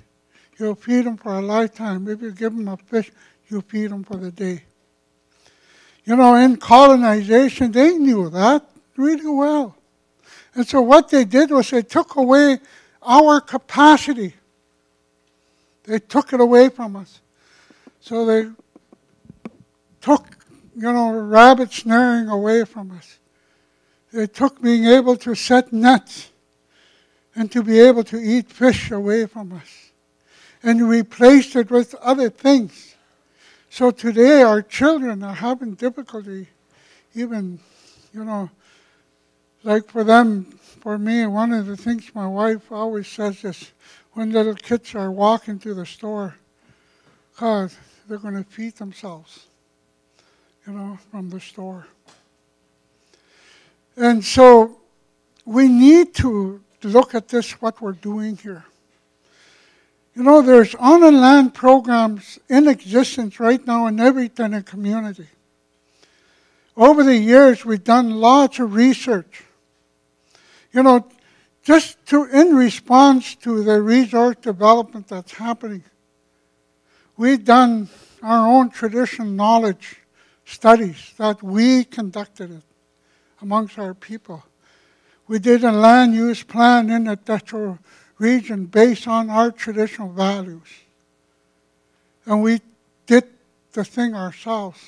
you'll feed them for a lifetime. If you give them a fish, you feed them for the day. In colonization, they knew that really well. And so what they did was they took away our capacity. They took it away from us. So they took, rabbit snaring away from us. They took being able to set nets and to be able to eat fish away from us, and replaced it with other things. So today our children are having difficulty even, like for me, one of the things my wife always says is when little kids are walking to the store, God, they're going to feed themselves, from the store. And so we need to look at this, what we're doing here. There's on-the-land programs in existence right now in every tenant community. Over the years, we've done lots of research. Just in response to the resource development that's happening, we've done our own traditional knowledge studies that we conducted it amongst our people. We did a land use plan in the Techo region based on our traditional values. And we did the thing ourselves.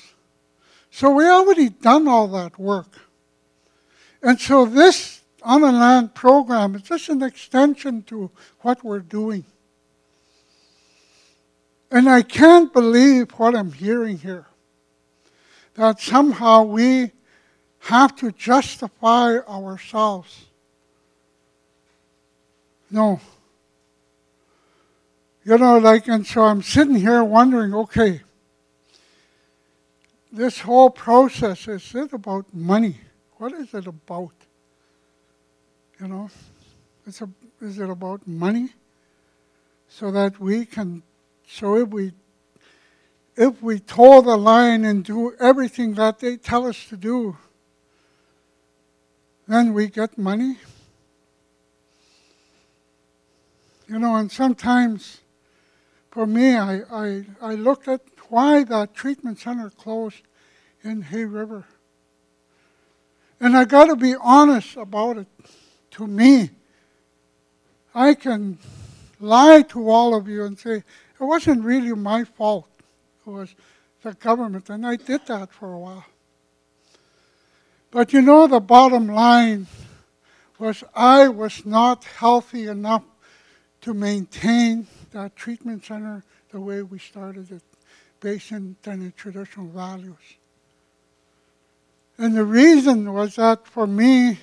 So we already done all that work. And so this on a land program is just an extension to what we're doing. And I can't believe what I'm hearing here, that somehow we have to justify ourselves. No. And so I'm sitting here wondering, okay, this whole process, is it about money? What is it about? Is it about money? So that we can, if we toe the line and do everything that they tell us to do, then we get money? And sometimes, for me, I looked at why that treatment center closed in Hay River. And I got to be honest about it. To me, I can lie to all of you and say, it wasn't really my fault. It was the government, and I did that for a while. But the bottom line was I was not healthy enough to maintain that treatment center the way we started it, based on the traditional values. And the reason was that for me,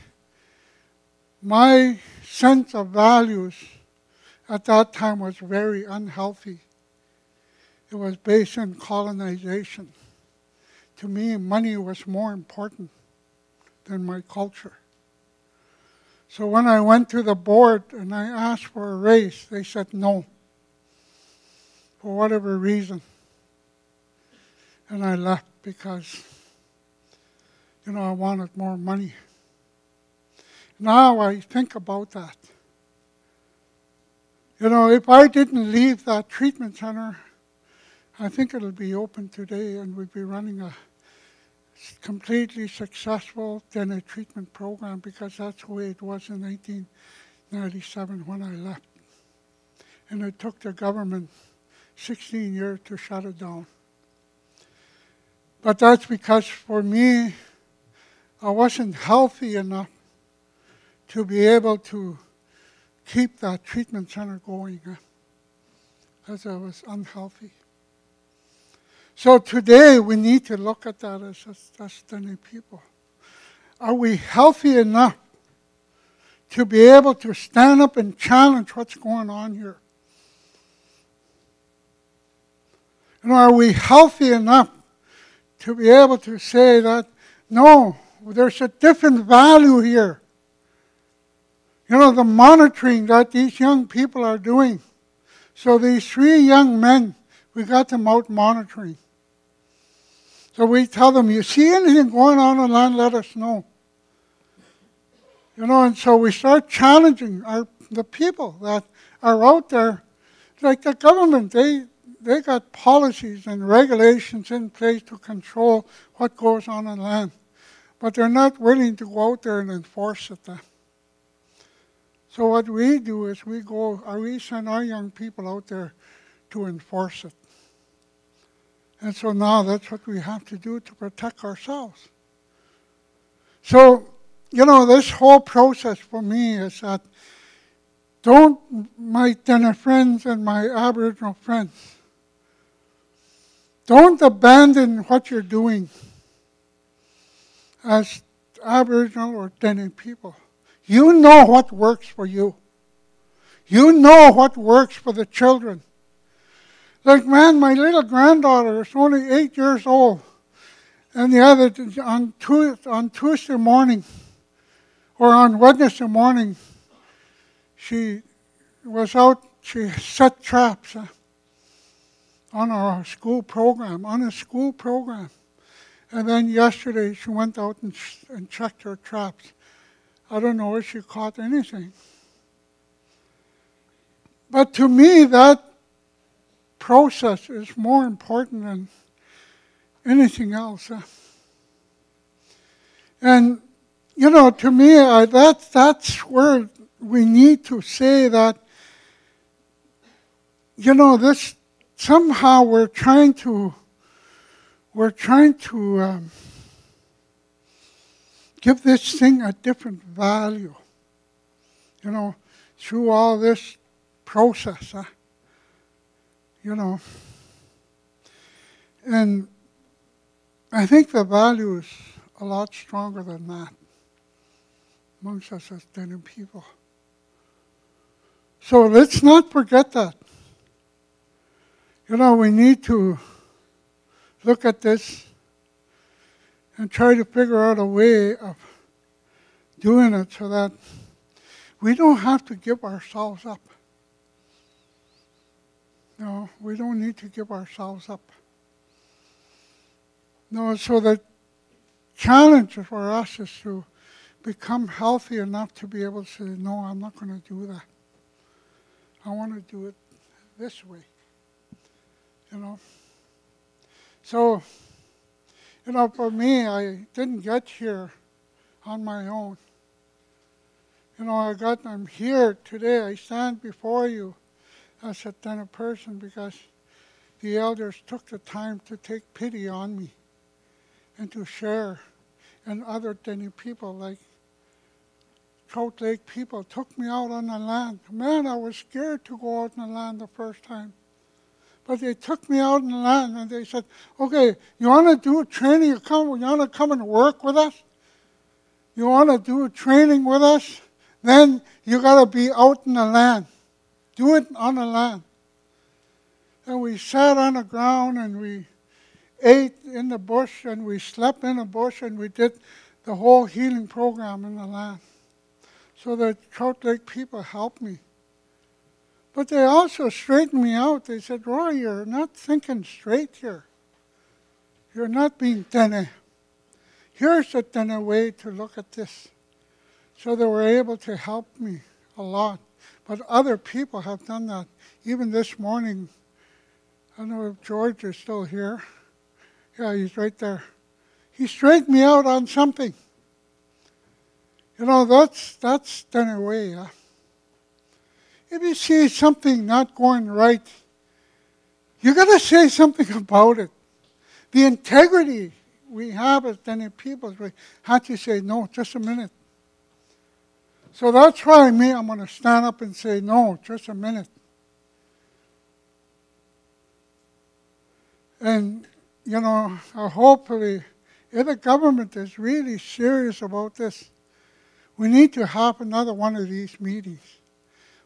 my sense of values at that time was very unhealthy. It was based on colonization. To me, money was more important than my culture. So when I went to the board and I asked for a raise, they said no, for whatever reason. And I left because, I wanted more money. Now I think about that. If I didn't leave that treatment center, I think it'll be open today and we'd be running a completely successful DNA treatment program, because that's the way it was in 1997 when I left. And it took the government 16 years to shut it down. But that's because for me, I wasn't healthy enough to be able to keep that treatment center going, because I was unhealthy. So today we need to look at that as destiny people. Are we healthy enough to be able to stand up and challenge what's going on here? Are we healthy enough to be able to say that, no, there's a different value here? The monitoring that these young people are doing. So these 3 young men, we got them out monitoring. So we tell them, you see anything going on land, let us know. And so we start challenging the people that are out there. Like the government, they got policies and regulations in place to control what goes on land. But they're not willing to go out there and enforce it. So what we do is we send our young people out there to enforce it. And so now that's what we have to do to protect ourselves. So, this whole process for me is that my dinner friends and my Aboriginal friends, don't abandon what you're doing as Aboriginal or Dene people. You know what works for you. You know what works for the children. Like, man, my little granddaughter is only 8 years old. And on Tuesday morning, or on Wednesday morning, she was out, she set traps on a school program. And then yesterday, she went out and checked her traps. I don't know if she caught anything. But to me, that process is more important than anything else. And, to me, that's where we need to say that, this somehow we're trying to give this thing a different value, through all this process. And I think the value is a lot stronger than that amongst us as Dene people. So let's not forget that. We need to look at this and try to figure out a way of doing it so that we don't have to give ourselves up. No, we don't need to give ourselves up. No, so the challenge for us is to become healthy enough to be able to say, no, I'm not going to do that. I want to do it this way. So, for me, I didn't get here on my own. I'm here today. I stand before you as a Dene person because the elders took the time to take pity on me and to share. And other Dene people like Trout Lake people took me out on the land. Man, I was scared to go out on the land the first time. But they took me out on the land and they said, okay, you want to do a training? You want to come and work with us? You want to do a training with us? Then you got to be out in the land. Do it on the land. And we sat on the ground and we ate in the bush and we slept in the bush and we did the whole healing program in the land. So the Trout Lake people helped me. But they also straightened me out. They said, Roy, you're not thinking straight here. You're not being tene. Here's a tene way to look at this. So they were able to help me a lot. But other people have done that. Even this morning, I don't know if George is still here. Yeah, he's right there. He straightened me out on something. You know, that's done away. Huh? If you see something not going right, you got to say something about it. The integrity we have as Dene people, we have to say, no, just a minute. So that's why I'm going to stand up and say, no, just a minute. And, you know, hopefully, if the government is really serious about this, we need to have another one of these meetings,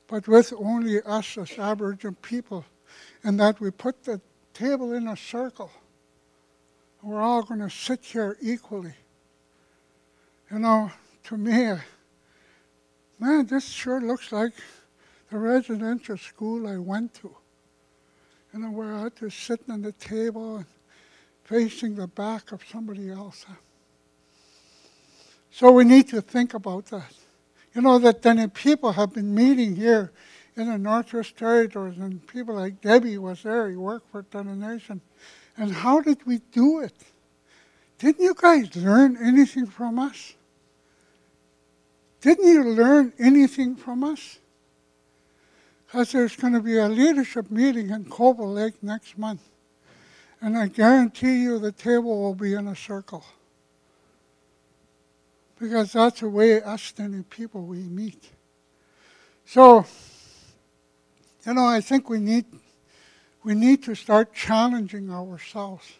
but with only us as Aboriginal people, and that we put the table in a circle. We're all going to sit here equally. You know, to me, man, this sure looks like the residential school I went to. You know, where I had to sit on the table and facing the back of somebody else. So we need to think about that. You know, that then people have been meeting here in the Northwest Territories, and people like Debbie was there, he worked for Dene Nation. And how did we do it? Didn't you guys learn anything from us? Didn't you learn anything from us? Because there's going to be a leadership meeting in Cobble Lake next month. And I guarantee you the table will be in a circle. Because that's the way us Dene people we meet. So, you know, I think we need to start challenging ourselves.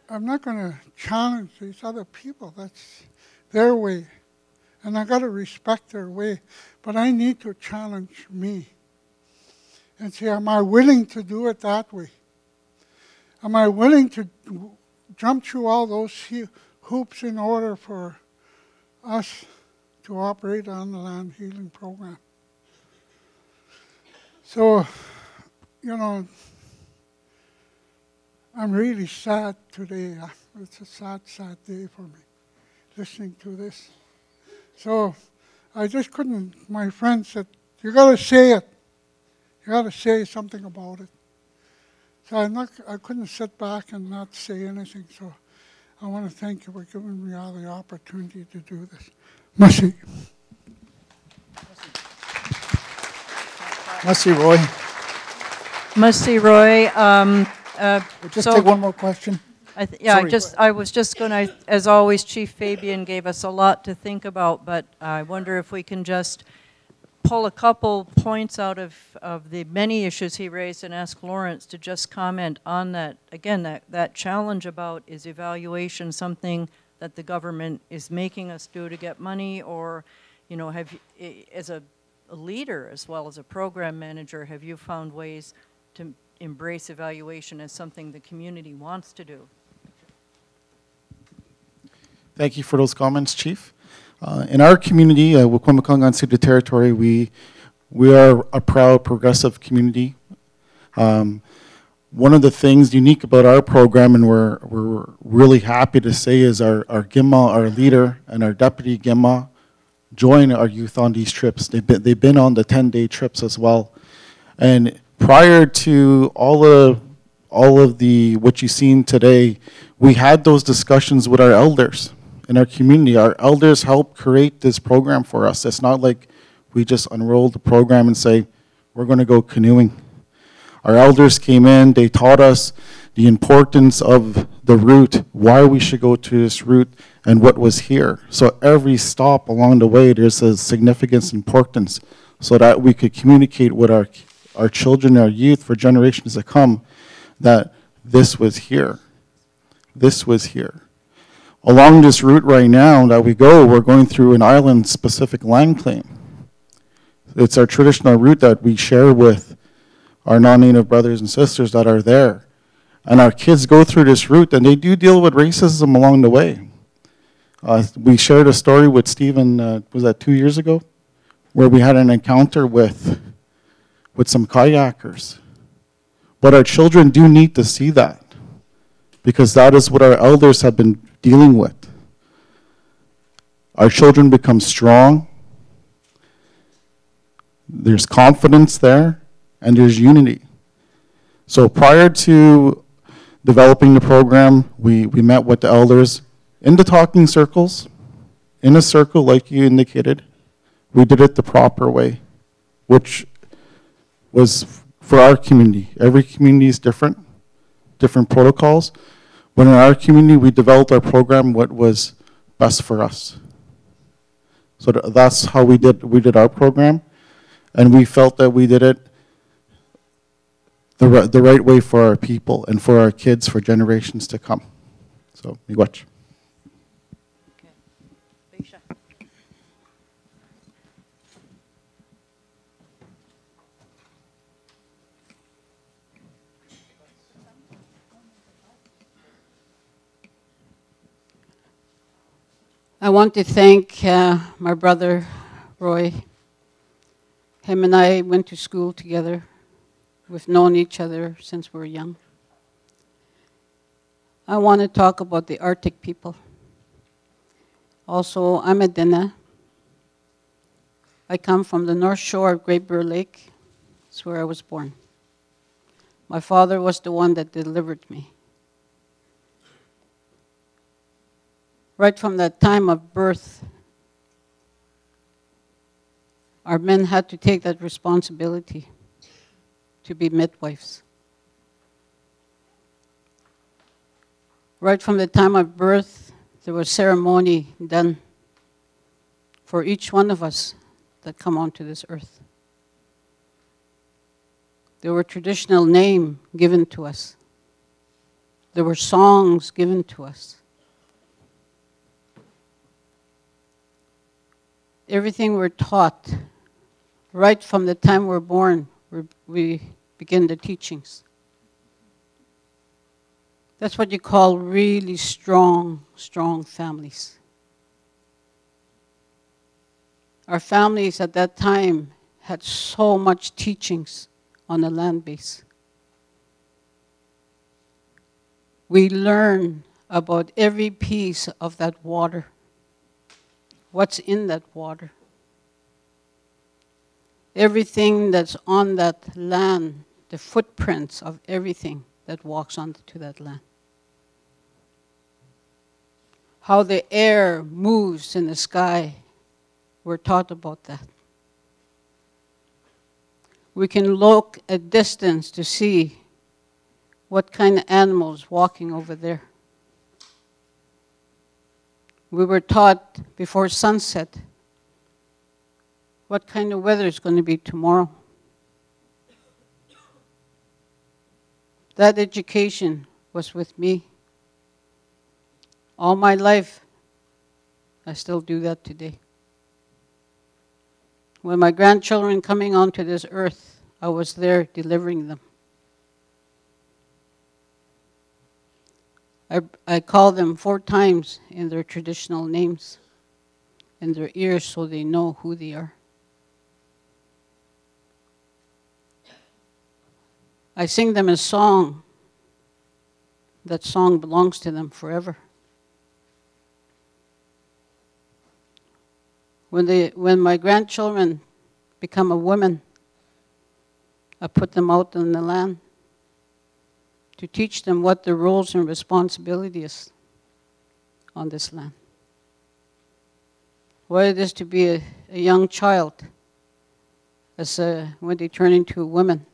I'm not going to challenge these other people. That's their way. And I got to respect their way. But I need to challenge me. And say, am I willing to do it that way? Am I willing to jump through all those hoops in order for us to operate on the land healing program? So, you know, I'm really sad today. It's a sad, sad day for me, listening to this. So I just couldn't, my friend said, you got to say it. You got to say something about it. So I couldn't sit back and not say anything. So I want to thank you for giving me all the opportunity to do this. Merci. Merci, Roy. Merci, Roy. We'll just take one more question. I was just going to, as always, Chief Fabian gave us a lot to think about, but I wonder if we can just pull a couple points out of the many issues he raised and ask Lawrence to just comment on that. Again, that challenge about, is evaluation something that the government is making us do to get money, or, you know, as a leader as well as a program manager, have you found ways to embrace evaluation as something the community wants to do? Thank you for those comments, Chief. In our community, Wikwemekong City Territory, we are a proud, progressive community. One of the things unique about our program, and we're really happy to say, is our GIMA, our leader, and our deputy GIMA join our youth on these trips. They've been on the 10-day trips as well. And prior to all of the what you've seen today, we had those discussions with our elders in our community. Our elders helped create this program for us. It's not like we just unrolled the program and say, we're going to go canoeing. Our elders came in, they taught us the importance of the route, why we should go to this route, and what was here. So every stop along the way, there's a significance, importance, so that we could communicate with our children, our youth, for generations to come, that this was here. This was here. Along this route right now that we go, we're going through an island-specific land claim. It's our traditional route that we share with our non-native brothers and sisters that are there. And our kids go through this route, and they do deal with racism along the way. We shared a story with Stephen, was that 2 years ago? Where we had an encounter with some kayakers. But our children do need to see that, because that is what our elders have been dealing with. Our children become strong, there's confidence there, and there's unity. So prior to developing the program, we met with the elders in the talking circles, in a circle like you indicated. We did it the proper way, which was for our community. Every community is different protocols. But in our community, we developed our program what was best for us. So that's how we did our program. And we felt that we did it the right way for our people and for our kids for generations to come. So, miigwech. I want to thank my brother, Roy. Him and I went to school together. We've known each other since we were young. I want to talk about the Arctic people. Also, I'm a Dene. I come from the north shore of Great Bear Lake. That's where I was born. My father was the one that delivered me. Right from that time of birth, our men had to take that responsibility to be midwives. Right from the time of birth, there was ceremony done for each one of us that come onto this earth. There were traditional names given to us. There were songs given to us. Everything we're taught, right from the time we're born, we begin the teachings. That's what you call really strong families. Our families at that time had so much teachings on the land base. We learn about every piece of that water. What's in that water? Everything that's on that land, the footprints of everything that walks onto that land. How the air moves in the sky, we're taught about that. We can look at distance to see what kind of animals walking over there. We were taught before sunset what kind of weather is going to be tomorrow. That education was with me. All my life, I still do that today. When my grandchildren coming onto this earth, I was there delivering them. I call them 4 times in their traditional names in their ears so they know who they are. I sing them a song. That song belongs to them forever. When my grandchildren become a woman, I put them out on the land to teach them what the roles and responsibilities on this land. What it is to be a young child when they turn into a woman.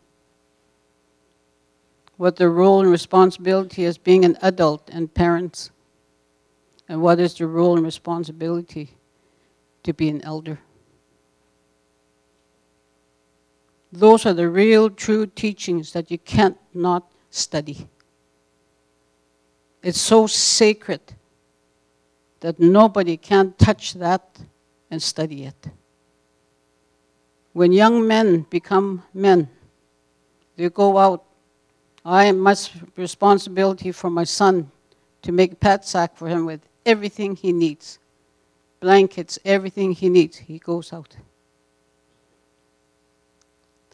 What the role and responsibility as being an adult and parents. And what is the role and responsibility to be an elder. Those are the real, true teachings that you can't not study. It's so sacred that nobody can touch that and study it. When young men become men, they go out. I must responsibility for my son to make a pat sack for him with everything he needs blankets, everything he needs, he goes out.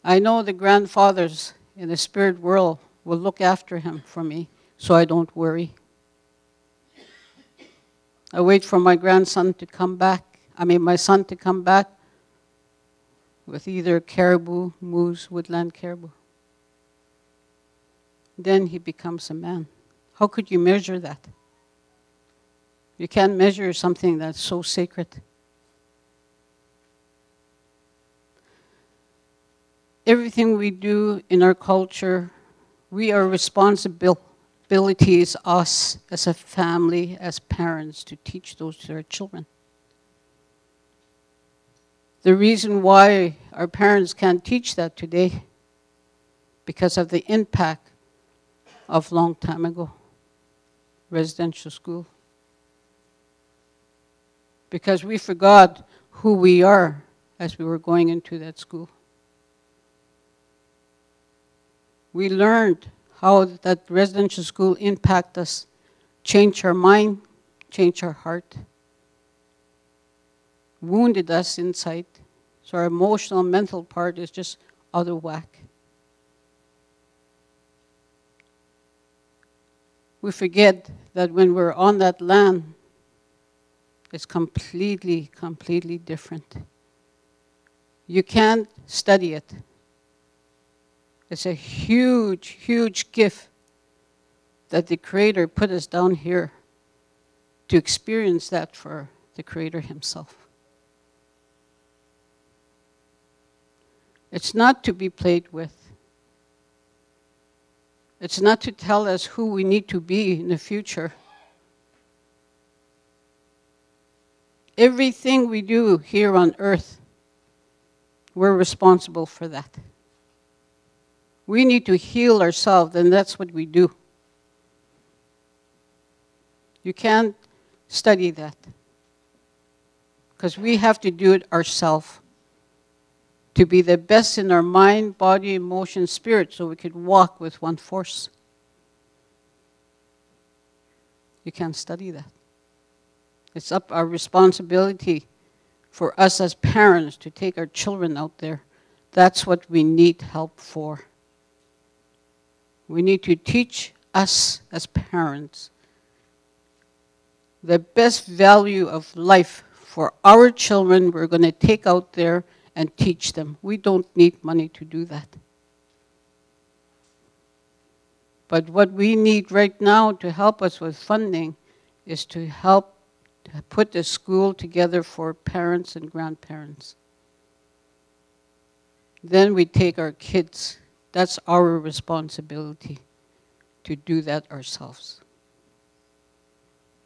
I know the grandfathers in the spirit world will look after him for me, so I don't worry. I wait for my grandson to come back, my son to come back with either caribou, moose, woodland caribou. Then he becomes a man. How could you measure that? You can't measure something that's so sacred. Everything we do in our culture, we are responsibilities, us as a family, as parents, to teach those to our children. The reason why our parents can't teach that today, because of the impact of long time ago, residential school. Because we forgot who we are as we were going into that school. We learned how that residential school impacted us, changed our mind, changed our heart, wounded us inside. So our emotional, mental part is just out of whack. We forget that when we're on that land, it's completely, completely different. You can't study it. It's a huge, huge gift that the Creator put us down here to experience that for the Creator Himself. It's not to be played with. It's not to tell us who we need to be in the future. Everything we do here on earth, we're responsible for that. We need to heal ourselves, and that's what we do. You can't study that, because we have to do it ourselves to be the best in our mind, body, emotion, spirit, so we could walk with one force. You can't study that. It's up our responsibility for us as parents to take our children out there. That's what we need help for. We need to teach us as parents the best value of life for our children. We're going to take out there and teach them. We don't need money to do that. But what we need right now to help us with funding is to help put the school together for parents and grandparents. Then we take our kids. That's our responsibility to do that ourselves.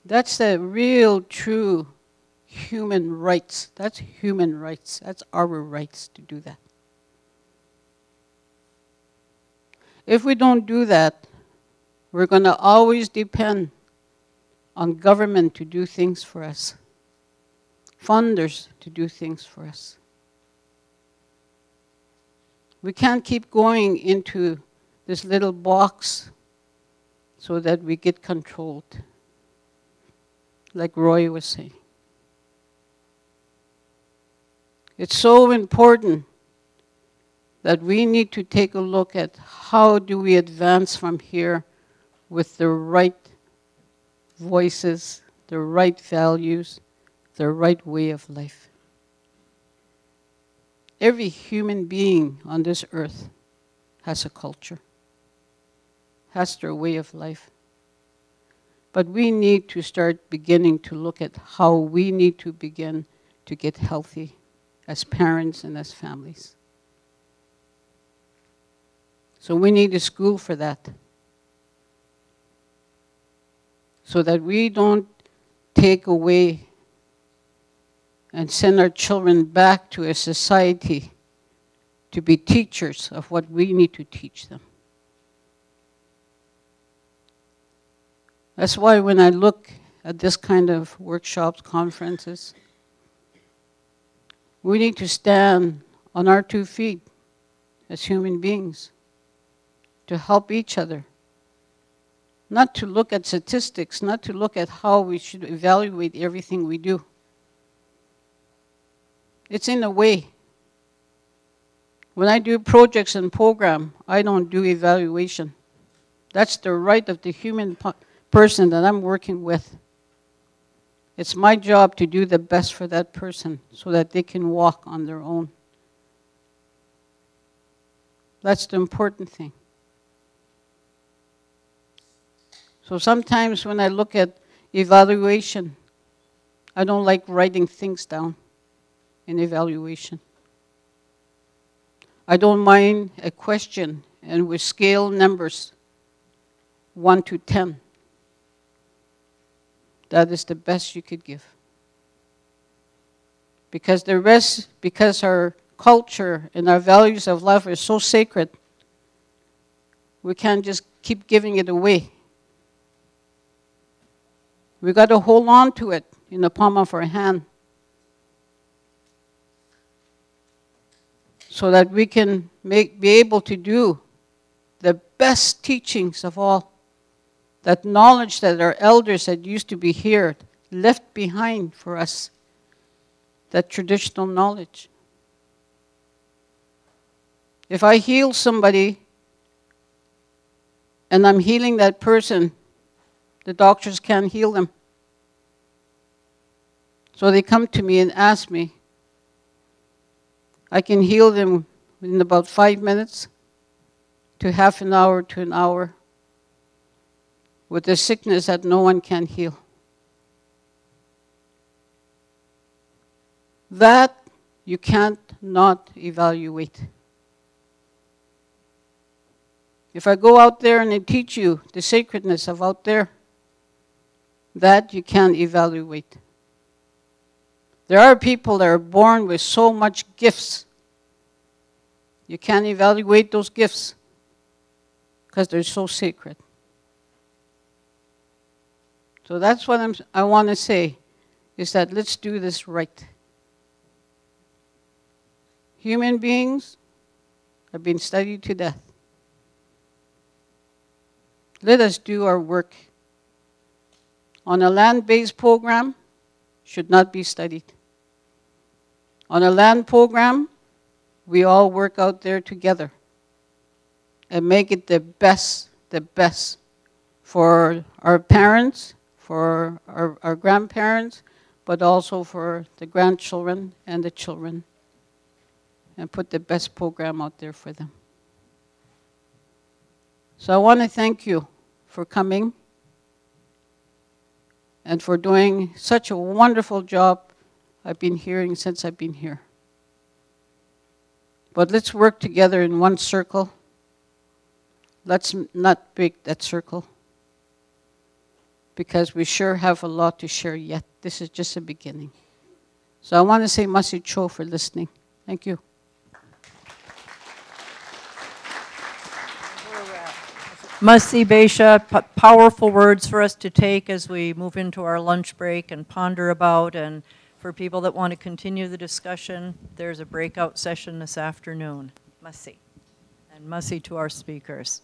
That's the real, true human rights. That's human rights. That's our rights to do that. If we don't do that, we're going to always depend on government to do things for us, funders to do things for us. We can't keep going into this little box so that we get controlled, like Roy was saying. It's so important that we need to take a look at how do we advance from here with the right voices, the right values, the right way of life. Every human being on this earth has a culture, has their way of life. But we need to start beginning to look at how we need to begin to get healthy as parents and as families. So we need a school for that, so that we don't take away and send our children back to a society to be teachers of what we need to teach them. That's why when I look at this kind of workshops, conferences, we need to stand on our 2 feet as human beings to help each other. Not to look at statistics, not to look at how we should evaluate everything we do, It's in a way. When I do projects and program, I don't do evaluation. That's the right of the human person that I'm working with. It's my job to do the best for that person so that they can walk on their own. That's the important thing. So sometimes when I look at evaluation, I don't like writing things down in evaluation. I don't mind a question and we scale numbers 1 to 10. That is the best you could give. Because the rest, because our culture and our values of life are so sacred, we can't just keep giving it away. We got to hold on to it in the palm of our hand so that we can be able to do the best teachings of all. That knowledge that our elders that used to be here left behind for us, that traditional knowledge. If I heal somebody and I'm healing that person, the doctors can't heal them. So they come to me and ask me. I can heal them in about 5 minutes to half an hour to an hour with a sickness that no one can heal. That you can't not evaluate. If I go out there and I teach you the sacredness of out there, that you can't evaluate. There are people that are born with so much gifts. You can't evaluate those gifts because they're so sacred. So that's what I want to say, is that let's do this right. Human beings have been studied to death. Let us do our work. On a land-based program, should not be studied. On a land program, we all work out there together and make it the best for our parents, for our grandparents, but also for the grandchildren and the children, and put the best program out there for them. So I want to thank you for coming and for doing such a wonderful job I've been hearing since I've been here. But let's work together in one circle. Let's not break that circle, because we sure have a lot to share yet. This is just a beginning. So I want to say Masi Cho for listening. Thank you. Masi Beisha, powerful words for us to take as we move into our lunch break and ponder about. And for people that want to continue the discussion, there's a breakout session this afternoon. Masi. And Masi to our speakers.